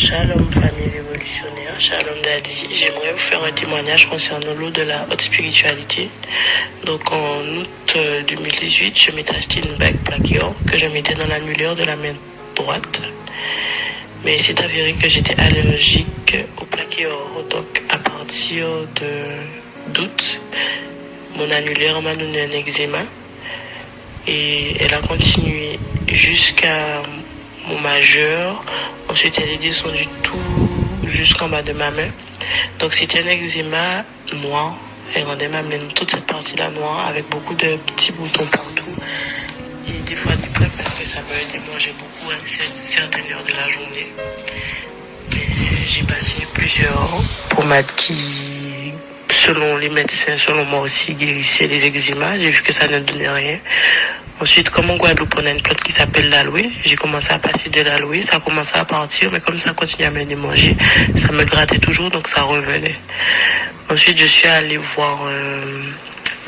Shalom famille révolutionnaire, Shalom Daddy. J'aimerais vous faire un témoignage concernant l'eau de la haute spiritualité. Donc en août 2018, je m'étais acheté une bague plaquée or que je mettais dans l'annulaire de la main droite. Mais c'est avéré que j'étais allergique au plaqué or. Donc à partir d'août, mon annulaire m'a donné un eczéma. Et elle a continué jusqu'à mon majeur. Ensuite, elle est descendue tout jusqu'en bas de ma main. Donc, c'était un eczéma noir. Elle rendait ma main, toute cette partie-là noire, avec beaucoup de petits boutons partout. Et des fois, des plaques, parce que ça me démangeait beaucoup à certaines heures de la journée. Mais j'ai passé plusieurs pommades qui, selon les médecins, selon moi aussi, guérissaient les eczémas. J'ai vu que ça ne donnait rien. Ensuite, comme en Guadeloupe, on a une plante qui s'appelle l'aloe. J'ai commencé à passer de l'aloe, ça a commencé à partir, mais comme ça continuait à me démanger, ça me grattait toujours, donc ça revenait. Ensuite, je suis allée voir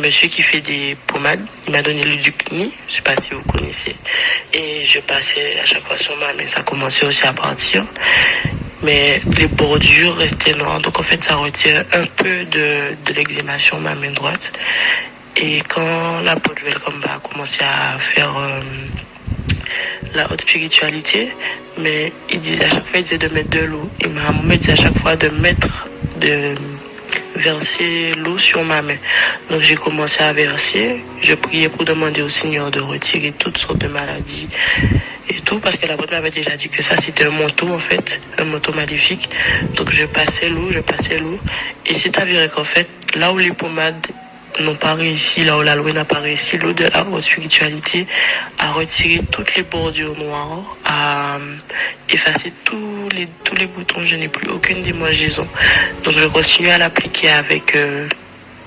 monsieur qui fait des pommades. Il m'a donné le Ducni, je sais pas si vous connaissez. Et je passais à chaque fois sur ma main, ça commençait aussi à partir. Mais les bordures restaient noires, donc en fait, ça retire un peu de l'eczéma sur ma main droite. Et quand la Pote Welcome a commencé à faire la haute spiritualité, mais il disait à chaque fois, il disait de mettre de l'eau. Et ma maman me disait à chaque fois de verser l'eau sur ma main. Donc j'ai commencé à verser. Je priais pour demander au Seigneur de retirer toutes sortes de maladies et tout, parce que la Pote m'avait déjà dit que ça c'était un manteau en fait, un manteau maléfique. Donc je passais l'eau. Et c'est avéré qu'en fait, là où les pommades n'ont pas réussi, là où l'aloe n'a pas réussi, l'eau de la haute spiritualité a retiré toutes les bordures noires, a effacé tous les boutons. Je n'ai plus aucune démangeaison. Donc je continue à l'appliquer avec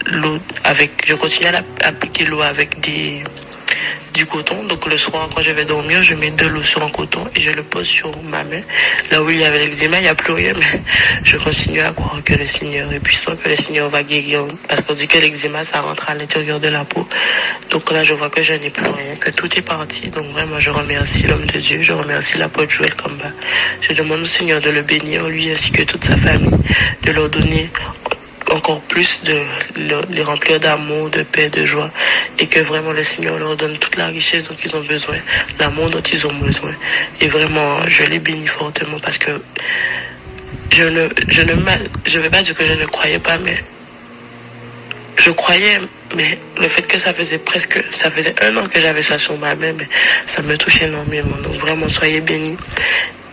l'eau, appliquer l'eau avec du coton. Donc le soir, quand je vais dormir, je mets de l'eau sur un coton et je le pose sur ma main. Là où il y avait l'eczéma, il n'y a plus rien, mais je continue à croire que le Seigneur est puissant, que le Seigneur va guérir. Parce qu'on dit que l'eczéma, ça rentre à l'intérieur de la peau. Donc là, je vois que je n'ai plus rien, que tout est parti. Donc vraiment, je remercie l'homme de Dieu, je remercie la Pote Welcome. Je demande au Seigneur de le bénir, lui ainsi que toute sa famille, de leur donner encore plus, de les remplir d'amour, de paix, de joie, et que vraiment le Seigneur leur donne toute la richesse dont ils ont besoin, l'amour dont ils ont besoin. Et vraiment, je les bénis fortement parce que je vais pas dire que je ne croyais pas, mais je croyais, mais le fait que ça faisait 1 an que j'avais ça sur ma main, mais ça me touche énormément. Donc vraiment, soyez bénis.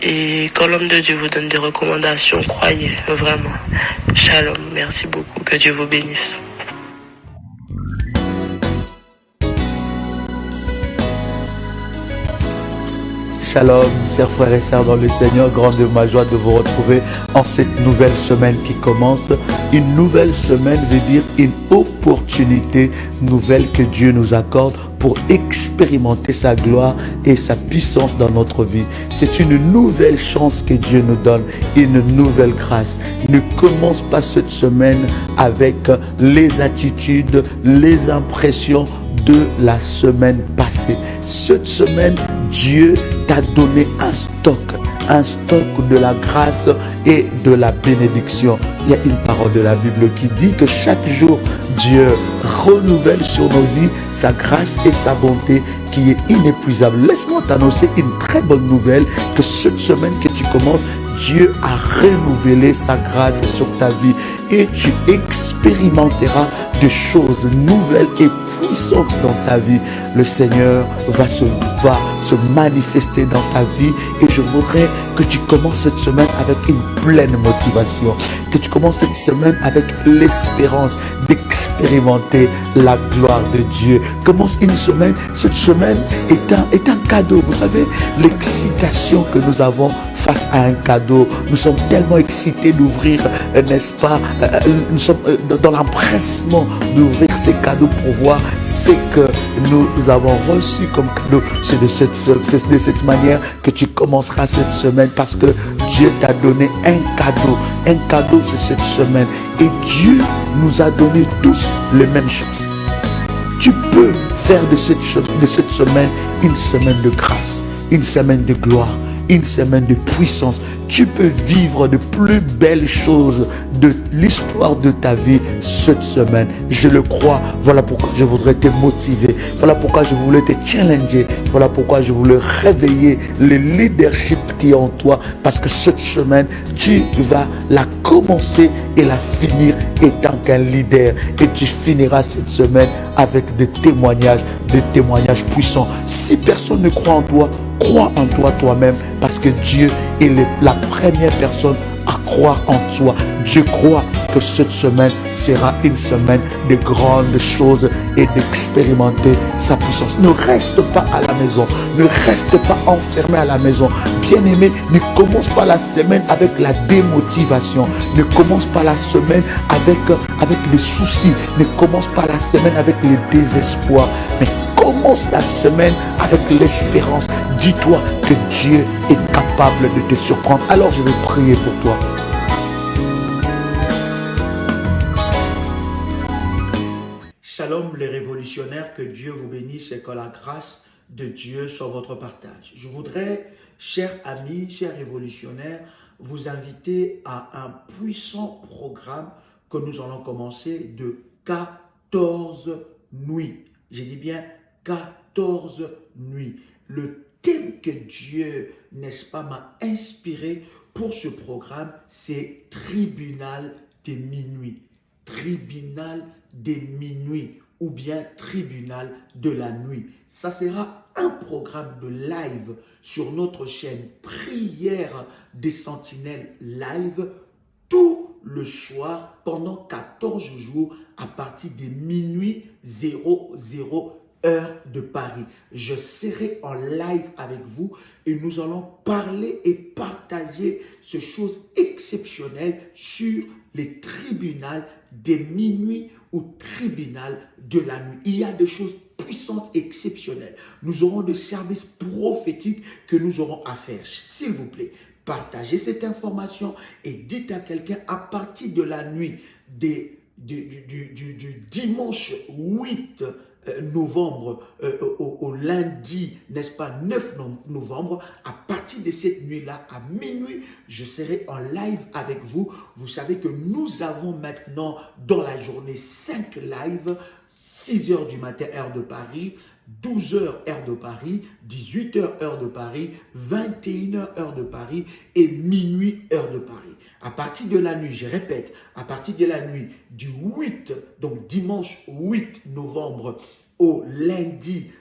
Et quand l'homme de Dieu vous donne des recommandations, croyez, vraiment. Shalom, merci beaucoup, que Dieu vous bénisse. Shalom, chers frères et sœurs dans le Seigneur, grande est ma joie de vous retrouver en cette nouvelle semaine qui commence. Une nouvelle semaine veut dire une opportunité nouvelle que Dieu nous accorde pour expérimenter sa gloire et sa puissance dans notre vie. C'est une nouvelle chance que Dieu nous donne, une nouvelle grâce. Ne commence pas cette semaine avec les attitudes, les impressions de la semaine passée. Cette semaine, Dieu t'a donné un stock de la grâce et de la bénédiction. Il y a une parole de la Bible qui dit que chaque jour, Dieu renouvelle sur nos vies sa grâce et sa bonté qui est inépuisable. Laisse-moi t'annoncer une très bonne nouvelle, que cette semaine que tu commences, Dieu a renouvelé sa grâce sur ta vie et tu expérimenteras des choses nouvelles et puissantes dans ta vie. Le Seigneur va se manifester dans ta vie et je voudrais que tu commences cette semaine avec une pleine motivation, que tu commences cette semaine avec l'espérance d'expérimenter la gloire de Dieu. Commence une semaine, cette semaine est un cadeau. Vous savez, l'excitation que nous avons face à un cadeau, nous sommes tellement excités d'ouvrir, n'est-ce pas, nous sommes dans l'empressement d'ouvrir ces cadeaux pour voir ce que nous avons reçu comme cadeau. C'est de cette manière que tu commenceras cette semaine, parce que Dieu t'a donné un cadeau sur cette semaine, et Dieu nous a donné tous les mêmes choses. Tu peux faire de cette semaine une semaine de grâce, une semaine de gloire, une semaine de puissance. Tu peux vivre de plus belles choses de l'histoire de ta vie cette semaine. Je le crois. Voilà pourquoi je voudrais te motiver. Voilà pourquoi je voulais te challenger. Voilà pourquoi je voulais réveiller le leadership qui est en toi. Parce que cette semaine, tu vas la commencer et la finir étant qu'un leader. Et tu finiras cette semaine avec des témoignages puissants. Si personne ne croit en toi, crois en toi toi-même, parce que Dieu est la première personne à croire en toi. Je crois que cette semaine sera une semaine de grandes choses et d'expérimenter sa puissance. Ne reste pas à la maison. Ne reste pas enfermé à la maison. Bien-aimé, ne commence pas la semaine avec la démotivation. Ne commence pas la semaine avec les soucis. Ne commence pas la semaine avec le désespoir. Mais commence la semaine avec l'espérance. Dis-toi que Dieu est capable de te surprendre. Alors je vais prier pour toi. Shalom les révolutionnaires, que Dieu vous bénisse et que la grâce de Dieu soit votre partage. Je voudrais, chers amis, chers révolutionnaires, vous inviter à un puissant programme que nous allons commencer de 14 nuits. J'ai dit bien 14 nuits. Le thème que Dieu, n'est-ce pas, m'a inspiré pour ce programme, c'est tribunal de minuit. Tribunal de minuit ou bien tribunal de la nuit. Ça sera un programme de live sur notre chaîne Prière des Sentinelles Live tout le soir pendant 14 jours à partir de minuit 00 heure de Paris. Je serai en live avec vous et nous allons parler et partager ces choses exceptionnelles sur les tribunaux des minuit ou tribunal de la nuit. Il y a des choses puissantes et exceptionnelles. Nous aurons des services prophétiques que nous aurons à faire. S'il vous plaît, partagez cette information et dites à quelqu'un à partir de la nuit du dimanche 8 novembre au lundi, n'est-ce pas, 9 novembre, à partir de cette nuit-là, à minuit, je serai en live avec vous. Vous savez que nous avons maintenant dans la journée 5 lives, 6 heures du matin, heure de Paris, 12 heures, heure de Paris, 18 heures, heure de Paris, 21 heures, heure de Paris et minuit, heure de Paris. À partir de la nuit, je répète, à partir de la nuit du 8, donc dimanche 8 novembre au lundi,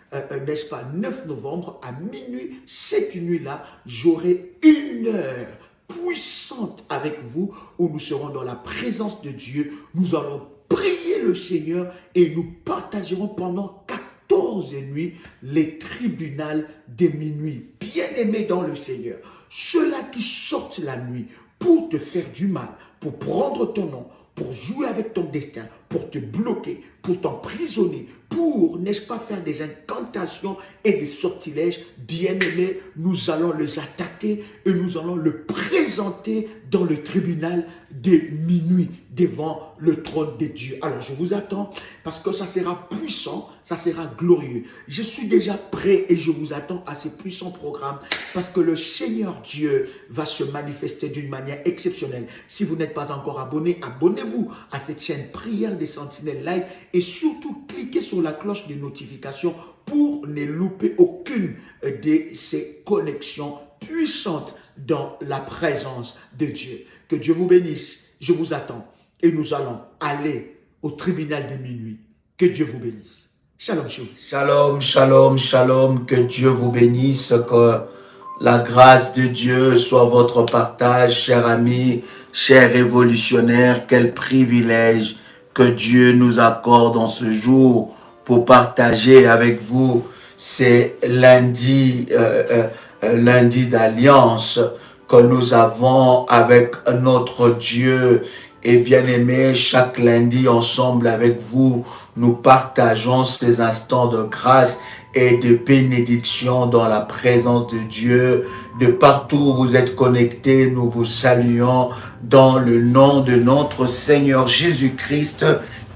n'est-ce pas, 9 novembre à minuit, cette nuit-là, j'aurai une heure puissante avec vous où nous serons dans la présence de Dieu. Nous allons prier le Seigneur et nous partagerons pendant 14 nuits les tribunaux de minuit. Bien-aimés dans le Seigneur, ceux-là qui sortent la nuit pour te faire du mal, pour prendre ton nom, pour jouer avec ton destin, pour te bloquer, pour t'emprisonner, pour, n'est-ce pas, faire des incantations et des sortilèges, bien-aimés, nous allons les attaquer et nous allons le présenter dans le tribunal de minuit devant le trône de Dieu. Alors, je vous attends parce que ça sera puissant, ça sera glorieux. Je suis déjà prêt et je vous attends à ce puissant programme parce que le Seigneur Dieu va se manifester d'une manière exceptionnelle. Si vous n'êtes pas encore abonné, abonnez-vous à cette chaîne Prière des Sentinelles Live et surtout cliquez sur la cloche de notification pour ne louper aucune de ces connexions puissantes dans la présence de Dieu. Que Dieu vous bénisse. Je vous attends et nous allons aller au tribunal de minuit. Que Dieu vous bénisse. Shalom, shalom. Shalom, shalom, shalom. Que Dieu vous bénisse. Que la grâce de Dieu soit votre partage, chers amis, chers révolutionnaires. Quel privilège que Dieu nous accorde en ce jour pour partager avec vous ces lundis d'alliance que nous avons avec notre Dieu. Et bien aimé, chaque lundi ensemble avec vous, nous partageons ces instants de grâce et de bénédiction dans la présence de Dieu. De partout où vous êtes connectés, nous vous saluons dans le nom de notre Seigneur Jésus-Christ,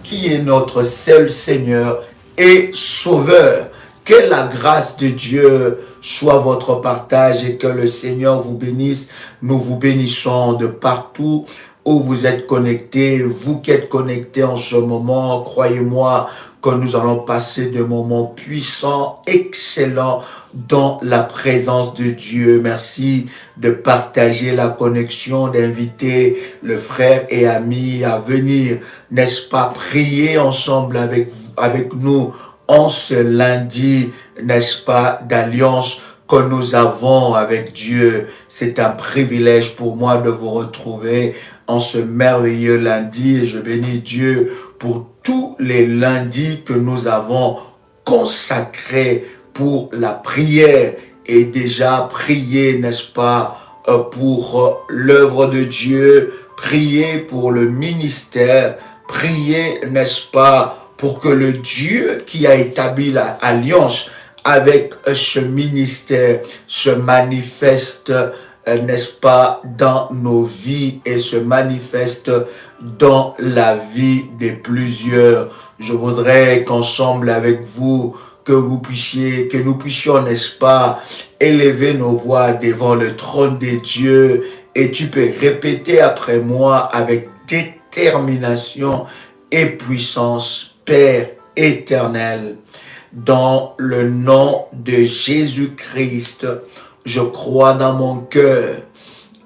qui est notre seul Seigneur et Sauveur. Que la grâce de Dieu soit votre partage et que le Seigneur vous bénisse. Nous vous bénissons de partout où vous êtes connectés. Vous qui êtes connectés en ce moment, croyez-moi que nous allons passer de moments puissants, excellents dans la présence de Dieu. Merci de partager la connexion, d'inviter le frère et ami à venir, n'est-ce pas, prier ensemble avec nous en ce lundi, n'est-ce pas, d'alliance que nous avons avec Dieu. C'est un privilège pour moi de vous retrouver en ce merveilleux lundi et je bénis Dieu pour tous les lundis que nous avons consacrés pour la prière et déjà prier, n'est-ce pas, pour l'œuvre de Dieu, prier pour le ministère, prier, n'est-ce pas, pour que le Dieu qui a établi l'alliance avec ce ministère se manifeste, n'est-ce pas, dans nos vies et se manifeste dans la vie de plusieurs. Je voudrais qu'ensemble avec vous, que nous puissions, n'est-ce pas, élever nos voix devant le trône de Dieu et tu peux répéter après moi avec détermination et puissance. Père éternel, dans le nom de Jésus-Christ, je crois dans mon cœur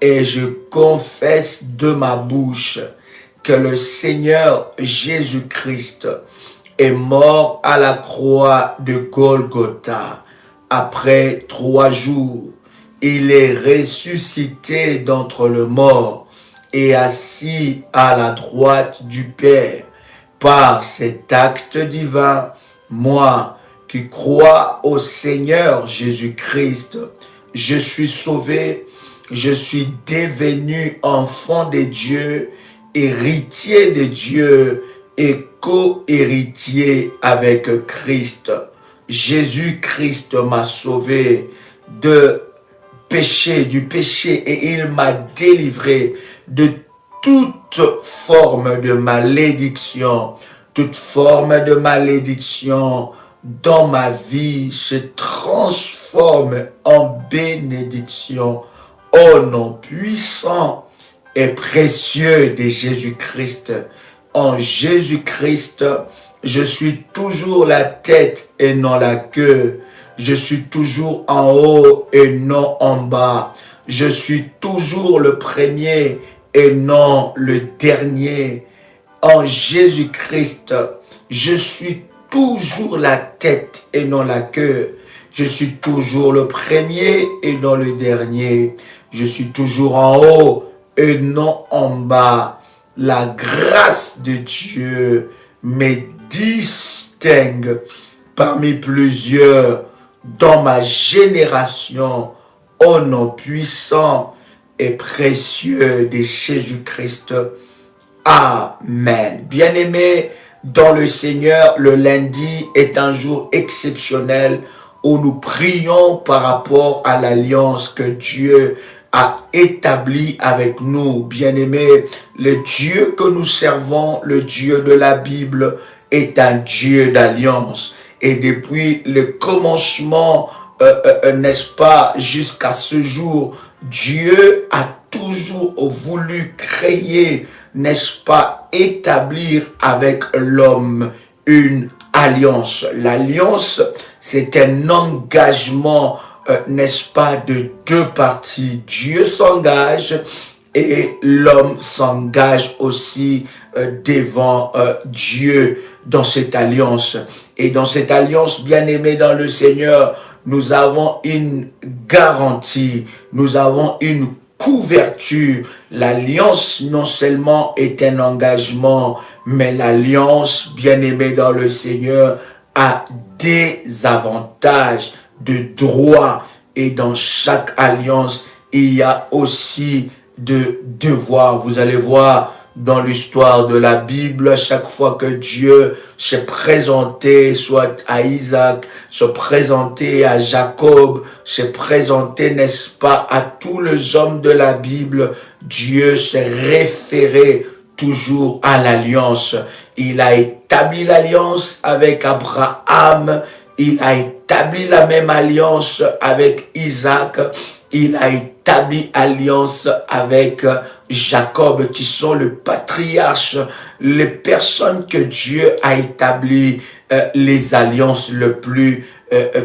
et je confesse de ma bouche que le Seigneur Jésus-Christ est mort à la croix de Golgotha. Après 3 jours, il est ressuscité d'entre les morts et assis à la droite du Père. Par cet acte divin, moi qui crois au Seigneur Jésus-Christ, je suis sauvé, je suis devenu enfant de Dieu, héritier de Dieu et co-héritier avec Christ. Jésus-Christ m'a sauvé du péché et il m'a délivré de toute forme de malédiction. Toute forme de malédiction dans ma vie se transforme en bénédiction. Au nom puissant et précieux de Jésus-Christ. En Jésus-Christ, je suis toujours la tête et non la queue. Je suis toujours en haut et non en bas. Je suis toujours le premier et non le dernier. En Jésus-Christ, je suis toujours la tête et non la queue. Je suis toujours le premier et non le dernier. Je suis toujours en haut et non en bas. La grâce de Dieu me distingue parmi plusieurs dans ma génération au nom puissant et précieux de Jésus-Christ. Amen. Bien-aimés dans le Seigneur, le lundi est un jour exceptionnel où nous prions par rapport à l'alliance que Dieu a établie avec nous. Bien-aimés, le Dieu que nous servons, le Dieu de la Bible, est un Dieu d'alliance. Et depuis le commencement, n'est-ce pas, jusqu'à ce jour, Dieu a toujours voulu créer, n'est-ce pas, établir avec l'homme une alliance. L'alliance, c'est un engagement, n'est-ce pas, de 2 parties. Dieu s'engage et l'homme s'engage aussi devant Dieu dans cette alliance. Et dans cette alliance, bien-aimée dans le Seigneur, nous avons une garantie, nous avons une couverture. L'alliance non seulement est un engagement, mais l'alliance, bien-aimée dans le Seigneur, a des avantages de droit. Et dans chaque alliance, il y a aussi de devoirs. Vous allez voir dans l'histoire de la Bible, à chaque fois que Dieu s'est présenté, soit à Isaac, se présenté à Jacob, s'est présenté, n'est-ce pas, à tous les hommes de la Bible, Dieu s'est référé toujours à l'alliance. Il a établi l'alliance avec Abraham, il a établi établi la même alliance avec Isaac, il a établi alliance avec Jacob, qui sont le patriarche, les personnes que Dieu a établi les alliances le plus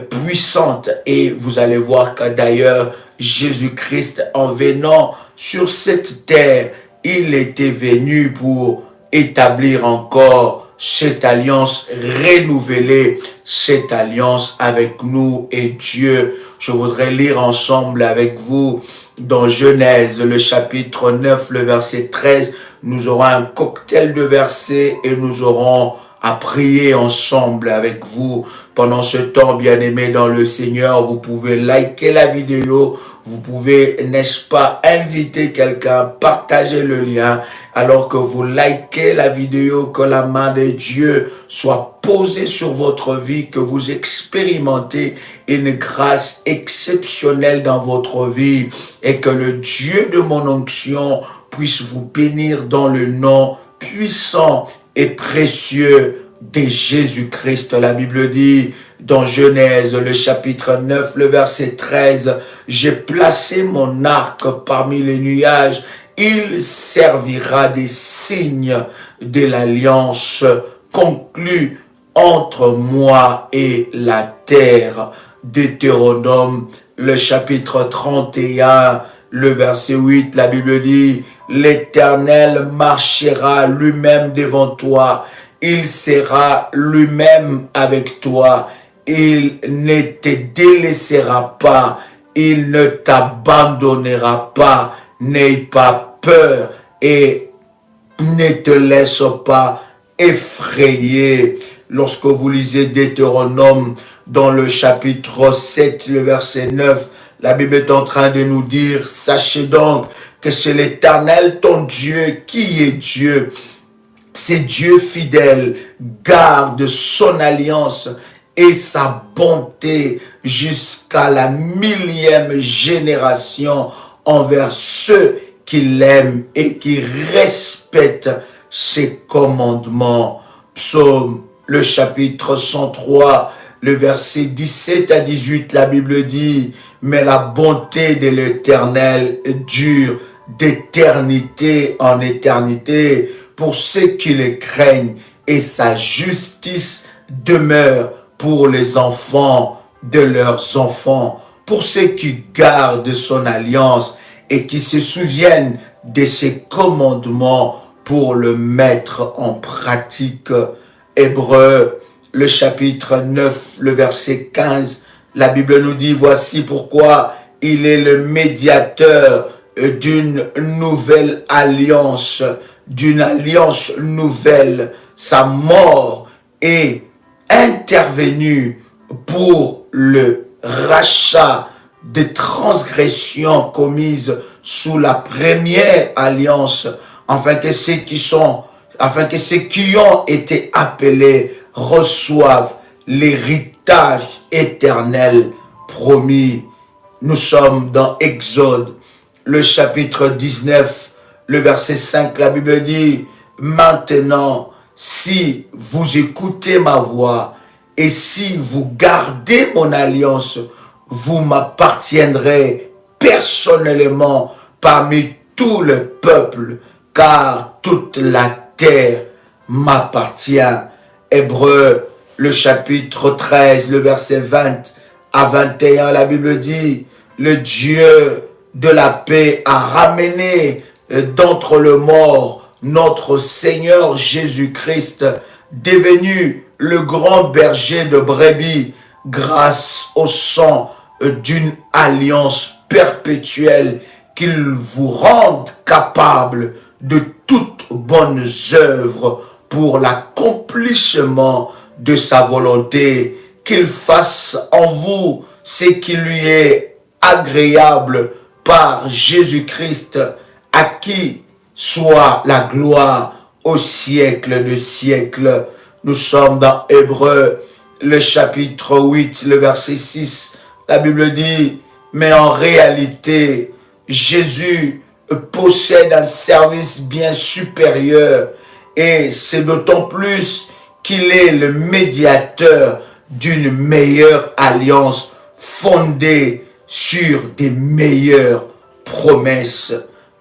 puissantes. Et vous allez voir que d'ailleurs, Jésus-Christ, en venant sur cette terre, il était venu pour établir encore cette alliance, renouveler cette alliance avec nous et Dieu. Je voudrais lire ensemble avec vous dans Genèse, le chapitre 9, le verset 13. Nous aurons un cocktail de versets et nous aurons à prier ensemble avec vous. Pendant ce temps, bien-aimés dans le Seigneur, vous pouvez liker la vidéo, vous pouvez, n'est-ce pas, inviter quelqu'un, partager le lien. Alors que vous likez la vidéo, que la main de Dieu soit posée sur votre vie, que vous expérimentez une grâce exceptionnelle dans votre vie et que le Dieu de mon onction puisse vous bénir dans le nom puissant et précieux de Jésus-Christ. La Bible dit dans Genèse, le chapitre 9, le verset 13, « J'ai placé mon arc parmi les nuages, il servira des signes de l'alliance conclue entre moi et la terre. » Deutéronome, le chapitre 31, le verset 8, la Bible dit, « L'Éternel marchera lui-même devant toi, il sera lui-même avec toi, il ne te délaissera pas, il ne t'abandonnera pas, n'aie pas peur et ne te laisse pas effrayer. » Lorsque vous lisez Deutéronome dans le chapitre 7, le verset 9, la Bible est en train de nous dire, « Sachez donc que c'est l'Éternel ton Dieu qui est Dieu. C'est Dieu fidèle, garde son alliance et sa bonté jusqu'à la 1000e génération envers ceux qui l'aiment et qui respectent ses commandements. » Psaume, le chapitre 103, le verset 17 à 18, la Bible dit, « Mais la bonté de l'Éternel dure d'éternité en éternité pour ceux qui le craignent, et sa justice demeure pour les enfants de leurs enfants, pour ceux qui gardent son alliance et qui se souviennent de ses commandements pour le mettre en pratique. » Hébreux, le chapitre 9, le verset 15, la Bible nous dit, « Voici pourquoi il est le médiateur d'une nouvelle alliance, d'une alliance nouvelle. Sa mort est intervenue pour le rachat des transgressions commises sous la première alliance, afin que ceux qui ont été appelés reçoivent l'héritage éternel promis. » Nous sommes dans Exode, le chapitre 19, le verset 5, la Bible dit, « Maintenant, si vous écoutez ma voix et si vous gardez mon alliance, vous m'appartiendrez personnellement parmi tout le peuple, car toute la terre m'appartient. » Hébreux, le chapitre 13, le verset 20 à 21, la Bible dit, « Le Dieu de la paix a ramené d'entre les morts notre Seigneur Jésus-Christ, devenu le grand berger de brebis, grâce au sang d'une alliance perpétuelle, qu'il vous rende capable de toutes bonnes œuvres pour l'accomplissement de sa volonté, qu'il fasse en vous ce qui lui est agréable par Jésus-Christ, à qui soit la gloire au siècle des siècles. » Nous sommes dans Hébreux, le chapitre 8, le verset 6. La Bible dit, « Mais en réalité, Jésus possède un service bien supérieur, et c'est d'autant plus qu'il est le médiateur d'une meilleure alliance fondée sur des meilleures promesses.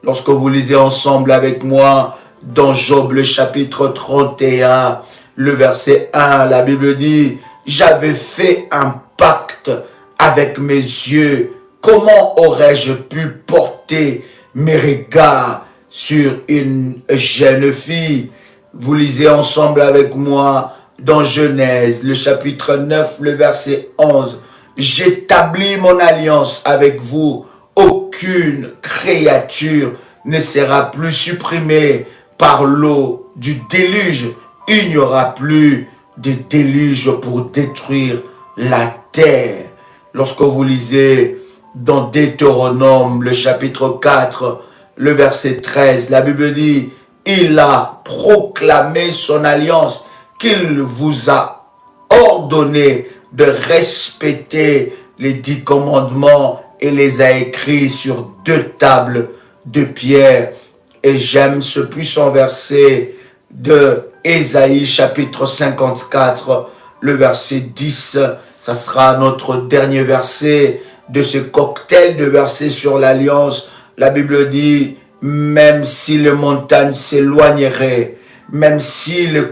Lorsque vous lisez ensemble avec moi dans Job le chapitre 31, le verset 1, la Bible dit « J'avais fait un pacte avec mes yeux. Comment aurais-je pu porter mes regards sur une jeune fille ?» Vous lisez ensemble avec moi dans Genèse, le chapitre 9, le verset 11. « J'établis mon alliance avec vous. Aucune créature ne sera plus supprimée par l'eau du déluge. Il n'y aura plus de déluge pour détruire la terre. » Lorsque vous lisez dans Deutéronome, le chapitre 4, le verset 13, la Bible dit « Il a proclamé son alliance qu'il vous a ordonné de respecter les 10 commandements et les a écrits sur 2 tables de pierre. » Et j'aime ce puissant verset de Ésaïe chapitre 54, le verset 10. Ça sera notre dernier verset de ce cocktail de versets sur l'alliance. La Bible dit, même si les montagnes s'éloigneraient, même si les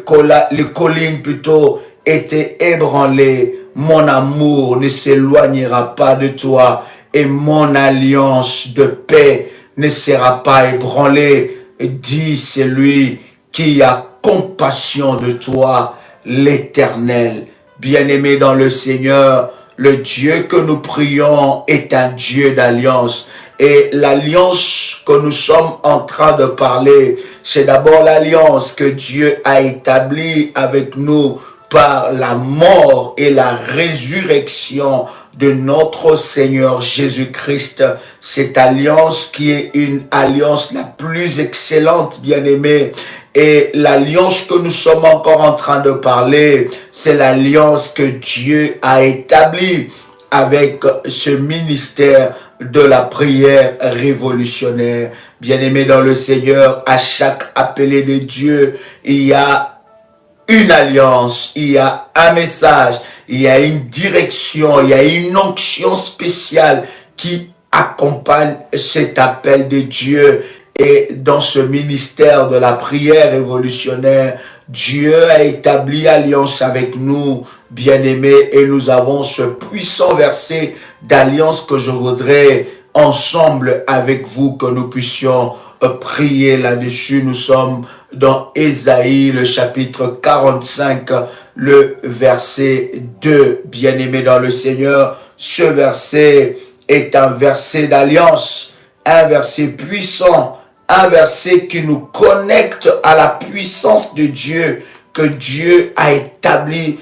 collines plutôt étaient ébranlées, mon amour ne s'éloignera pas de toi et mon alliance de paix ne sera pas ébranlée, dit celui qui a compassion de toi, l'Éternel. Bien-aimé dans le Seigneur, le Dieu que nous prions est un Dieu d'alliance. Et l'alliance que nous sommes en train de parler, c'est d'abord l'alliance que Dieu a établie avec nous par la mort et la résurrection de notre Seigneur Jésus-Christ. Cette alliance qui est une alliance la plus excellente, bien-aimé. Et l'alliance que nous sommes encore en train de parler, c'est l'alliance que Dieu a établie avec ce ministère de la prière révolutionnaire. Bien-aimé dans le Seigneur, à chaque appelé de Dieu, il y a une alliance, il y a un message, il y a une direction, il y a une onction spéciale qui accompagne cet appel de Dieu. Et dans ce ministère de la prière révolutionnaire, Dieu a établi alliance avec nous, bien-aimés, et nous avons ce puissant verset d'alliance que je voudrais ensemble avec vous que nous puissions prier là-dessus. Nous sommes dans Ésaïe, le chapitre 45, le verset 2. Bien-aimés dans le Seigneur, ce verset est un verset d'alliance, un verset puissant, un verset qui nous connecte à la puissance de Dieu que Dieu a établi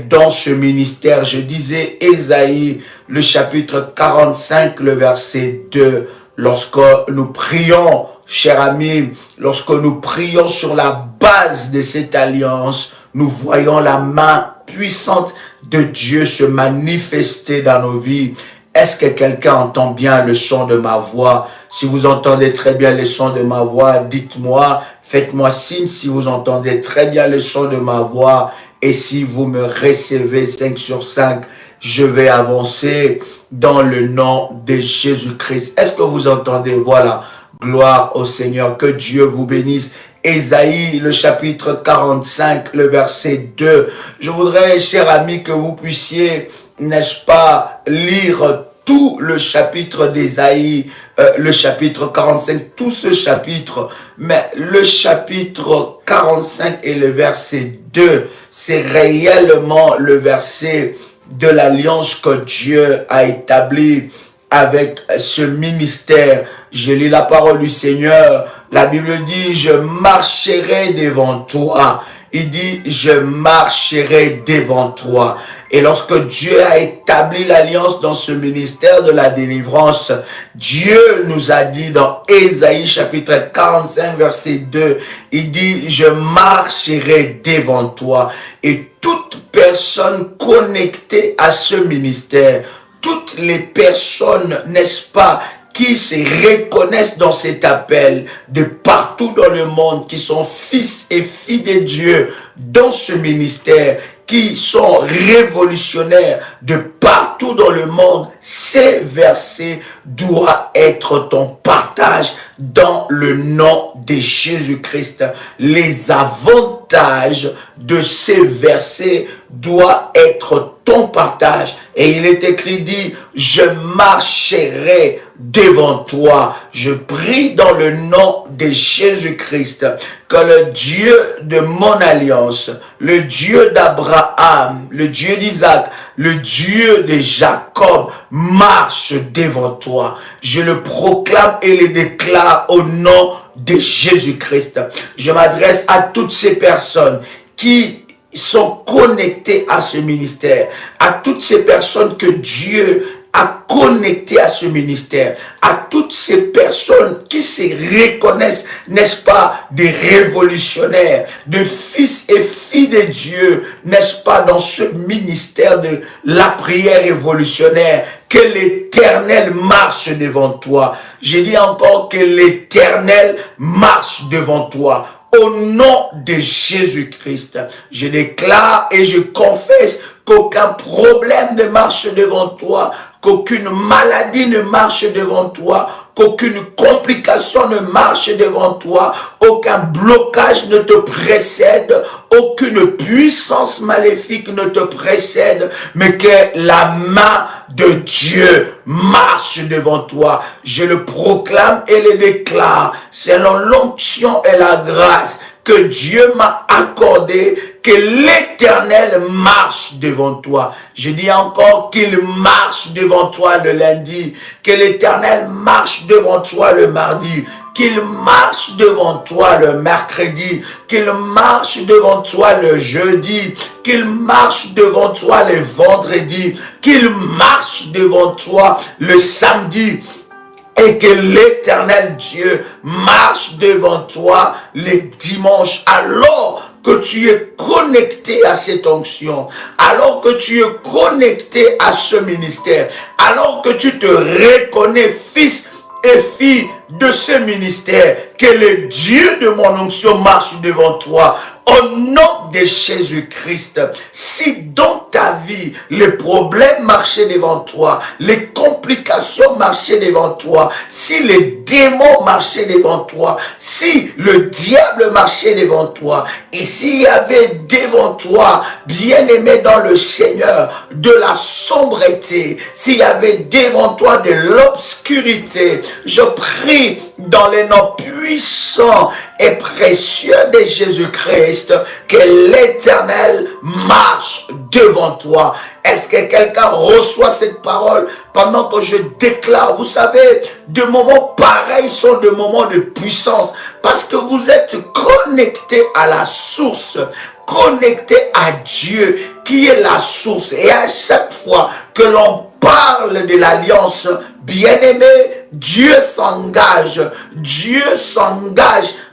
dans ce ministère. Je disais Ésaïe, le chapitre 45, le verset 2. Lorsque nous prions, chers amis, lorsque nous prions sur la base de cette alliance, nous voyons la main puissante de Dieu se manifester dans nos vies. Est-ce que quelqu'un entend bien le son de ma voix? Si vous entendez très bien le son de ma voix, dites-moi, faites-moi signe si vous entendez très bien le son de ma voix. Et si vous me recevez 5 sur 5, je vais avancer dans le nom de Jésus-Christ. Est-ce que vous entendez? Voilà, gloire au Seigneur, que Dieu vous bénisse. Ésaïe, le chapitre 45, le verset 2. Je voudrais, chers amis, que vous puissiez, n'est-ce pas, lire tout le chapitre d'Ésaïe, le chapitre 45, tout ce chapitre, mais le chapitre 45 et le verset 2, c'est réellement le verset de l'alliance que Dieu a établie avec ce ministère. Je lis la parole du Seigneur. La Bible dit, je marcherai devant toi. Il dit, je marcherai devant toi. Et lorsque Dieu a établi l'alliance dans ce ministère de la délivrance, Dieu nous a dit dans Ésaïe chapitre 45 verset 2, il dit, je marcherai devant toi. Et toute personne connectée à ce ministère, toutes les personnes, n'est-ce pas, qui se reconnaissent dans cet appel de partout dans le monde, qui sont fils et filles de Dieu dans ce ministère, qui sont révolutionnaires de partout dans le monde, ces versets doivent être ton partage dans le nom de Jésus-Christ. Les avantages de ces versets doivent être ton partage. Et il est écrit, dit, je marcherai devant toi. Je prie dans le nom de Jésus-Christ que le Dieu de mon alliance, le Dieu d'Abraham, le Dieu d'Isaac, le Dieu de Jacob marche devant toi. Je le proclame et le déclare au nom de Jésus-Christ. Je m'adresse à toutes ces personnes qui sont connectés à ce ministère, à toutes ces personnes que Dieu a connectées à ce ministère, à toutes ces personnes qui se reconnaissent, n'est-ce pas, des révolutionnaires, de fils et filles de Dieu, n'est-ce pas, dans ce ministère de la prière révolutionnaire. Que l'Éternel marche devant toi. J'ai dit encore que l'Éternel marche devant toi. Au nom de Jésus-Christ, je déclare et je confesse qu'aucun problème ne marche devant toi, qu'aucune maladie ne marche devant toi, qu'aucune complication ne marche devant toi, aucun blocage ne te précède, aucune puissance maléfique ne te précède, mais que la main de Dieu marche devant toi. Je le proclame et le déclare, selon l'onction et la grâce que Dieu m'a accordé, que l'Éternel marche devant toi. Je dis encore qu'il marche devant toi le lundi, que l'Éternel marche devant toi le mardi, qu'il marche devant toi le mercredi, qu'il marche devant toi le jeudi, qu'il marche devant toi le vendredi, qu'il marche devant toi le samedi, et que l'Éternel Dieu marche devant toi les dimanches, alors que tu es connecté à cette onction, alors que tu es connecté à ce ministère, alors que tu te reconnais fils et fille de ce ministère, que le Dieu de mon onction marche devant toi. Au nom de Jésus-Christ, si dans ta vie, les problèmes marchaient devant toi, les complications marchaient devant toi, si les démons marchaient devant toi, si le diable marchait devant toi, et s'il y avait devant toi, bien-aimé dans le Seigneur, de la sombreté, s'il y avait devant toi de l'obscurité, je prie dans les noms puissants et précieux de Jésus-Christ, que l'Éternel marche devant toi. Est-ce que quelqu'un reçoit cette parole pendant que je déclare? Vous savez, de moments pareils sont des moments de puissance, parce que vous êtes connectés à la source, connecté à Dieu qui est la source. Et à chaque fois que l'on parle de l'alliance, bien-aimé, Dieu s'engage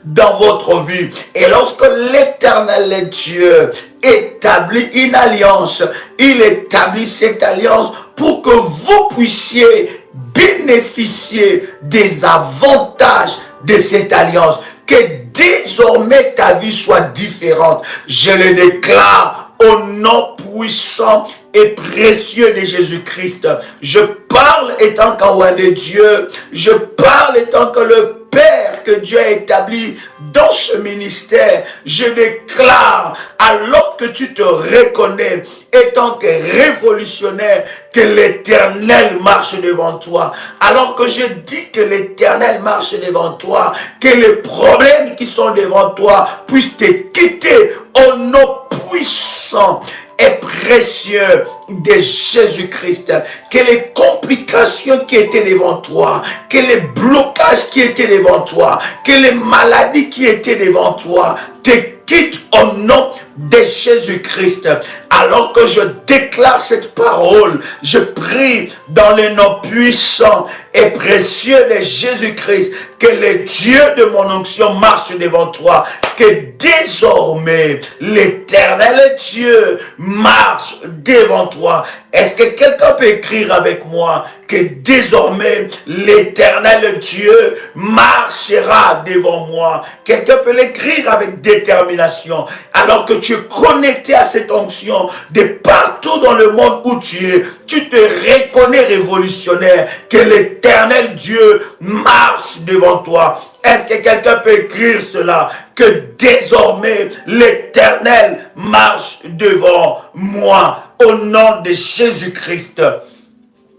dans votre vie. Et lorsque l'Éternel Dieu établit une alliance, il établit cette alliance pour que vous puissiez bénéficier des avantages de cette alliance. Que désormais ta vie soit différente. Je le déclare au nom puissant et précieux de Jésus-Christ. Je parle étant qu'envoyé de Dieu. Je parle étant que le Père que Dieu a établi dans ce ministère. Je déclare, alors que tu te reconnais étant que révolutionnaire, que l'Éternel marche devant toi. Alors que je dis que l'Éternel marche devant toi, que les problèmes qui sont devant toi puissent te quitter au nom puissant et précieux de Jésus-Christ. Que les complications qui étaient devant toi, que les blocages qui étaient devant toi, que les maladies qui étaient devant toi te quittent au nom de Jésus-Christ. Alors que je déclare cette parole, je prie dans le nom puissant et précieux de Jésus-Christ, que le Dieu de mon onction marche devant toi, que désormais l'Éternel Dieu marche devant toi. Est-ce que quelqu'un peut écrire avec moi que désormais l'Éternel Dieu marchera devant moi? Quelqu'un peut l'écrire avec détermination, alors que tu es connecté à cette onction, de partout dans le monde où tu te reconnais révolutionnaire, que l'Éternel Dieu marche devant toi. Est-ce que quelqu'un peut écrire cela? Que désormais l'Éternel marche devant moi, au nom de Jésus-Christ.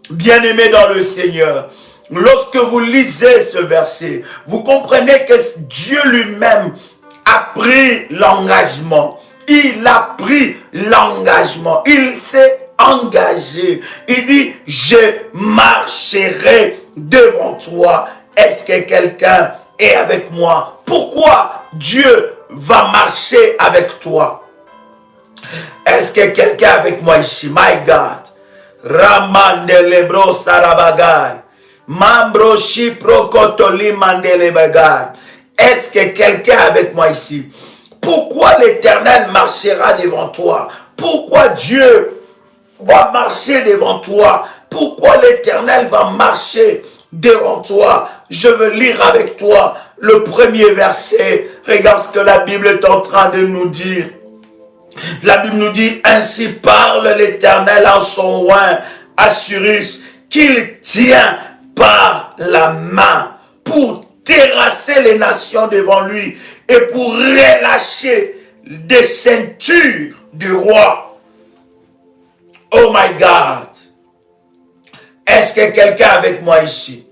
Bien-aimés dans le Seigneur, lorsque vous lisez ce verset, vous comprenez que Dieu lui-même a pris l'engagement. Il a pris l'engagement. Il s'est engagé. Il dit, je marcherai devant toi. Est-ce que quelqu'un est avec moi? Pourquoi Dieu va marcher avec toi? Est-ce que quelqu'un est avec moi ici? My God. Ramandelebro Sarabagay. Mambro Shipro Kotoli Mandelebagay. Est-ce que quelqu'un est avec moi ici? Pourquoi l'Éternel marchera devant toi? Pourquoi Dieu va marcher devant toi? Pourquoi l'Éternel va marcher devant toi? Je veux lire avec toi le premier verset. Regarde ce que la Bible est en train de nous dire. La Bible nous dit, ainsi parle l'Éternel en son oint à Cyrus, qu'il tient par la main pour terrasser les nations devant lui et pour relâcher des ceintures du roi. Oh my God! Est-ce que quelqu'un est avec moi ici?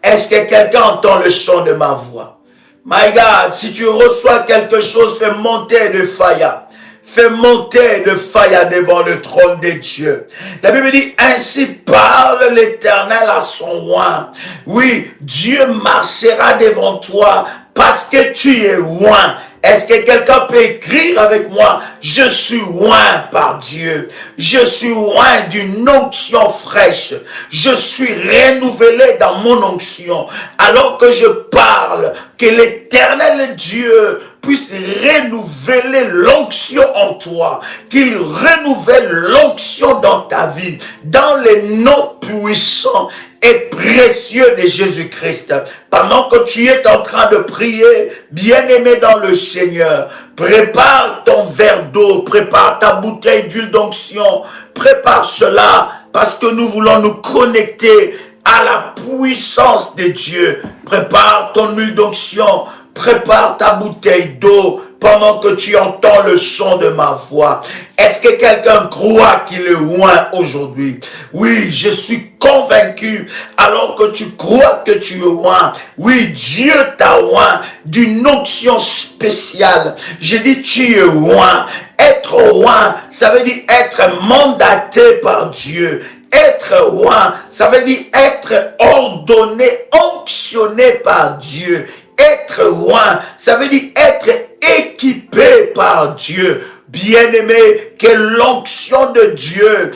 Est-ce que quelqu'un entend le chant de ma voix? My God, si tu reçois quelque chose, fais monter de fire. Fais monter de fire devant le trône de Dieu. La Bible dit, ainsi parle l'Éternel à son oint. Oui, Dieu marchera devant toi parce que tu es oint. Est-ce que quelqu'un peut écrire avec moi? Je suis oint par Dieu. Je suis oint d'une onction fraîche. Je suis renouvelé dans mon onction. Alors que je parle, que l'Éternel Dieu puisse renouveler l'onction en toi. Qu'il renouvelle l'onction dans ta vie. Dans les noms puissants et précieux de Jésus-Christ. Pendant que tu es en train de prier, bien-aimé dans le Seigneur, prépare ton verre d'eau, prépare ta bouteille d'huile d'onction, prépare cela parce que nous voulons nous connecter à la puissance de Dieu. Prépare ton huile d'onction, prépare ta bouteille d'eau pendant que tu entends le son de ma voix. Est-ce que quelqu'un croit qu'il est oint aujourd'hui? Oui, je suis convaincu. Alors que tu crois que tu es oint, oui, Dieu t'a oint d'une onction spéciale. Je dis tu es oint. Être oint, ça veut dire être mandaté par Dieu. Être oint, ça veut dire être ordonné, onctionné par Dieu. Être oint, ça veut dire être équipé par Dieu. Bien-aimé, que l'onction de Dieu,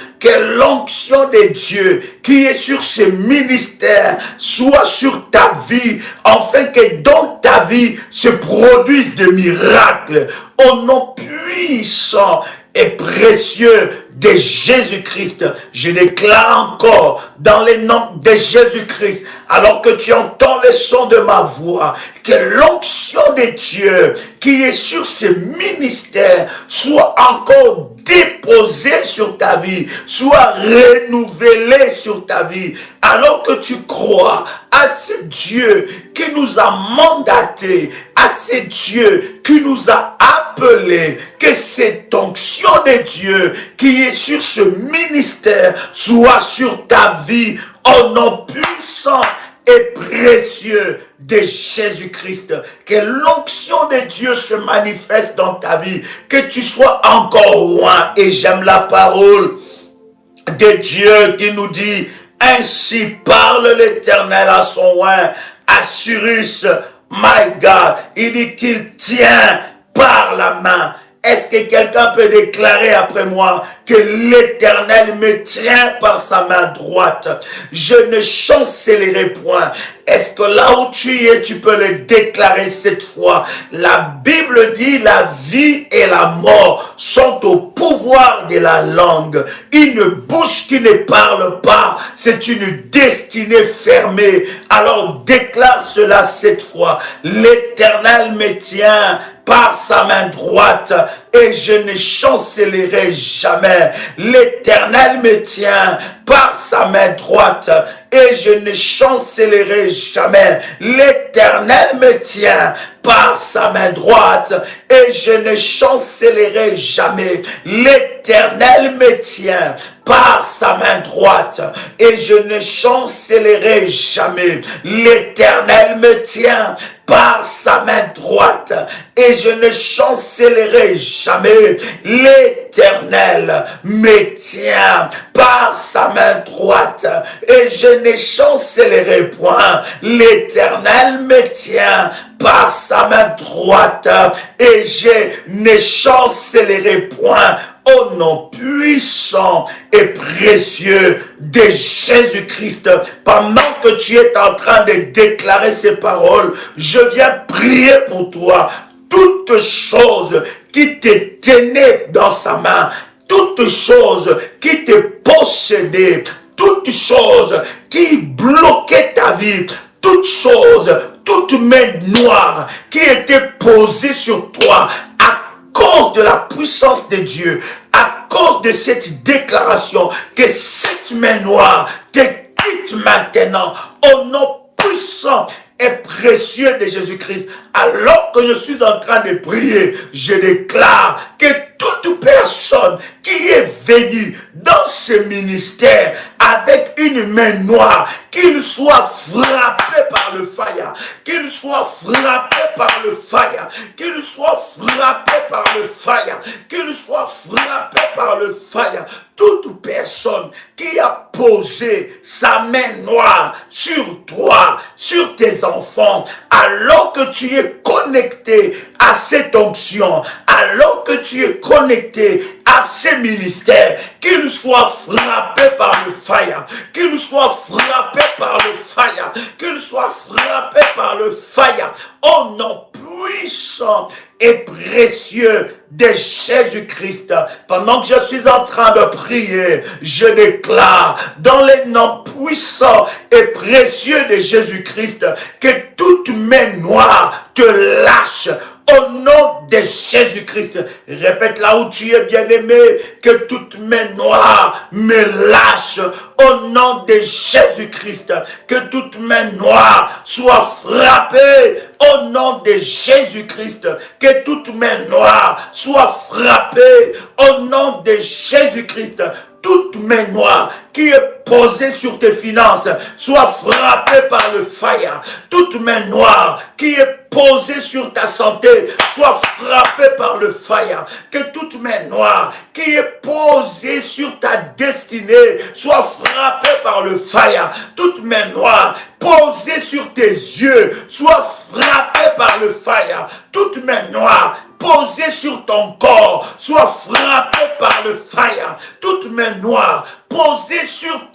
qui est sur ce ministère, soit sur ta vie, afin que dans ta vie se produisent des miracles, au nom puissant et précieux de Jésus-Christ. Je déclare encore dans le nom de Jésus-Christ, alors que tu entends le son de ma voix, que l'onction de Dieu qui est sur ce ministère soit encore déposée sur ta vie, soit renouvelée sur ta vie, alors que tu crois à ce Dieu qui nous a mandatés, à ce Dieu qui nous a appelés, que cette onction de Dieu qui est sur ce ministère soit sur ta vie, au nom puissant et précieux de Jésus-Christ. Que l'onction de Dieu se manifeste dans ta vie, que tu sois encore loin. Et j'aime la parole de Dieu qui nous dit, ainsi parle l'Éternel à son oint, à Cyrus, my God. Il dit qu'il tient par la main. Est-ce que quelqu'un peut déclarer après moi que l'Éternel me tient par sa main droite? Je ne chancellerai point. Est-ce que là où tu es, tu peux le déclarer cette fois? La Bible dit la vie et la mort sont au pouvoir de la langue. Une bouche qui ne parle pas, c'est une destinée fermée. Alors déclare cela cette fois. L'Éternel me tient par sa main droite et je ne chancellerai jamais. L'Éternel me tient par sa main droite et je ne chancellerai jamais. L'Éternel me tient par sa main droite et je ne chancellerai jamais. L'Éternel me tient par sa main droite et je ne chancellerai jamais. L'Éternel me tient par sa main droite et je ne chancellerai jamais. L'Éternel me tient par sa main droite et je ne chancellerai point. L'Éternel me tient par sa main droite et je ne chancellerai point. Au nom puissant et précieux de Jésus-Christ, pendant que tu es en train de déclarer ces paroles, je viens prier pour toi. Toute chose qui te tenait dans sa main, toute chose qui te possédait, toute chose qui bloquait ta vie, toute chose, toute main noire qui était posée sur toi à cause de la puissance de Dieu, à cause de cette déclaration, que cette main noire te quitte maintenant au nom puissant et précieux de Jésus-Christ. Alors que je suis en train de prier, je déclare que toute personne qui est venue dans ce ministère avec une main noire, qu'il soit frappé par le fire, qu'il soit frappé par le fire, qu'il soit frappé par le fire, qu'il soit frappé par le fire. Toute personne qui a posé sa main noire sur toi, sur tes enfants, alors que tu es connecté à cette onction, alors que tu es connecté à ces ministères, qu'il soit frappé par le fire, qu'il soit frappé par le fire, qu'il soit frappé par le fire, au nom puissant et précieux de Jésus-Christ. Pendant que je suis en train de prier, je déclare dans les noms puissants et précieux de Jésus-Christ que toute main noire te lâche au nom de Jésus-Christ. Répète là où tu es, bien-aimé, que toute main noire me lâche au nom de Jésus-Christ. Que toute main noire soit frappée au nom de Jésus-Christ. Que toute main noire soit frappée au nom de Jésus-Christ. Toute main noire qui est posée sur tes finances soit frappée par le fire. Toute main noire qui est posée sur ta santé soit frappée par le fire. Que toute main noire qui est posée sur ta destinée soit frappée par le fire. Toute main noire posée sur tes yeux soit frappée par le fire. Toute main noire posée sur ton corps soit frappée par le fire. Toute main noire posée sur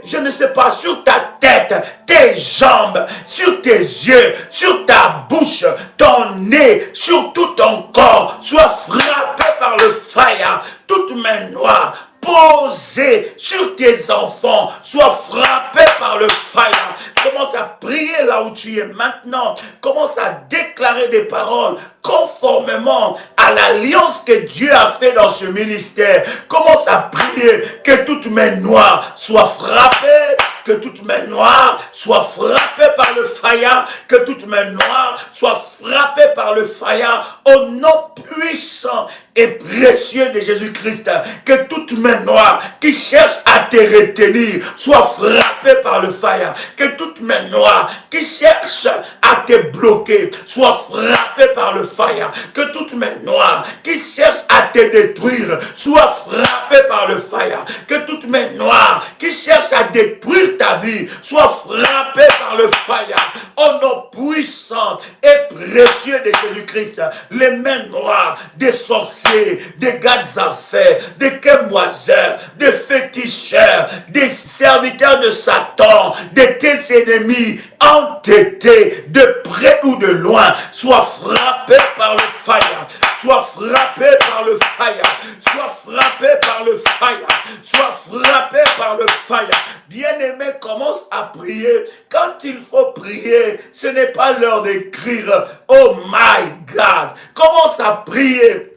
je ne sais pas, sur ta tête, tes jambes, sur tes yeux, sur ta bouche, ton nez, sur tout ton corps, soit frappée par le fire. Toute main noire posée sur tes enfants soit frappée par le fire. Commence à prier là où tu es maintenant. Commence à déclarer des paroles conformément à l'alliance que Dieu a fait dans ce ministère. Commence à prier que toute main noire soit frappée, que toute main noire soit frappée par le fire, que toute main noire soit frappée par le fire, au nom puissant et précieux de Jésus-Christ. Que toute main noire qui cherche à te retenir soit frappée par le fire. Que toute main noire qui cherche à te bloquer soit frappée par le fire. Que toute main noire qui cherche à te détruire soit frappée par le fire. Que toute main noire qui cherche à détruire ta vie soit frappée par le fire. Au nom puissant et précieux de Jésus-Christ, les mains noires des sorciers, des gars d'affaires, des quémoiseurs, des féticheurs, des serviteurs de Satan, de tes ennemis entêté, de près ou de loin, soit frappé par le fire, soit frappé par le fire, soit frappé par le fire, soit frappé par le fire. Bien-aimé, commence à prier. Quand il faut prier, ce n'est pas l'heure d'écrire « Oh my God ». Commence à prier.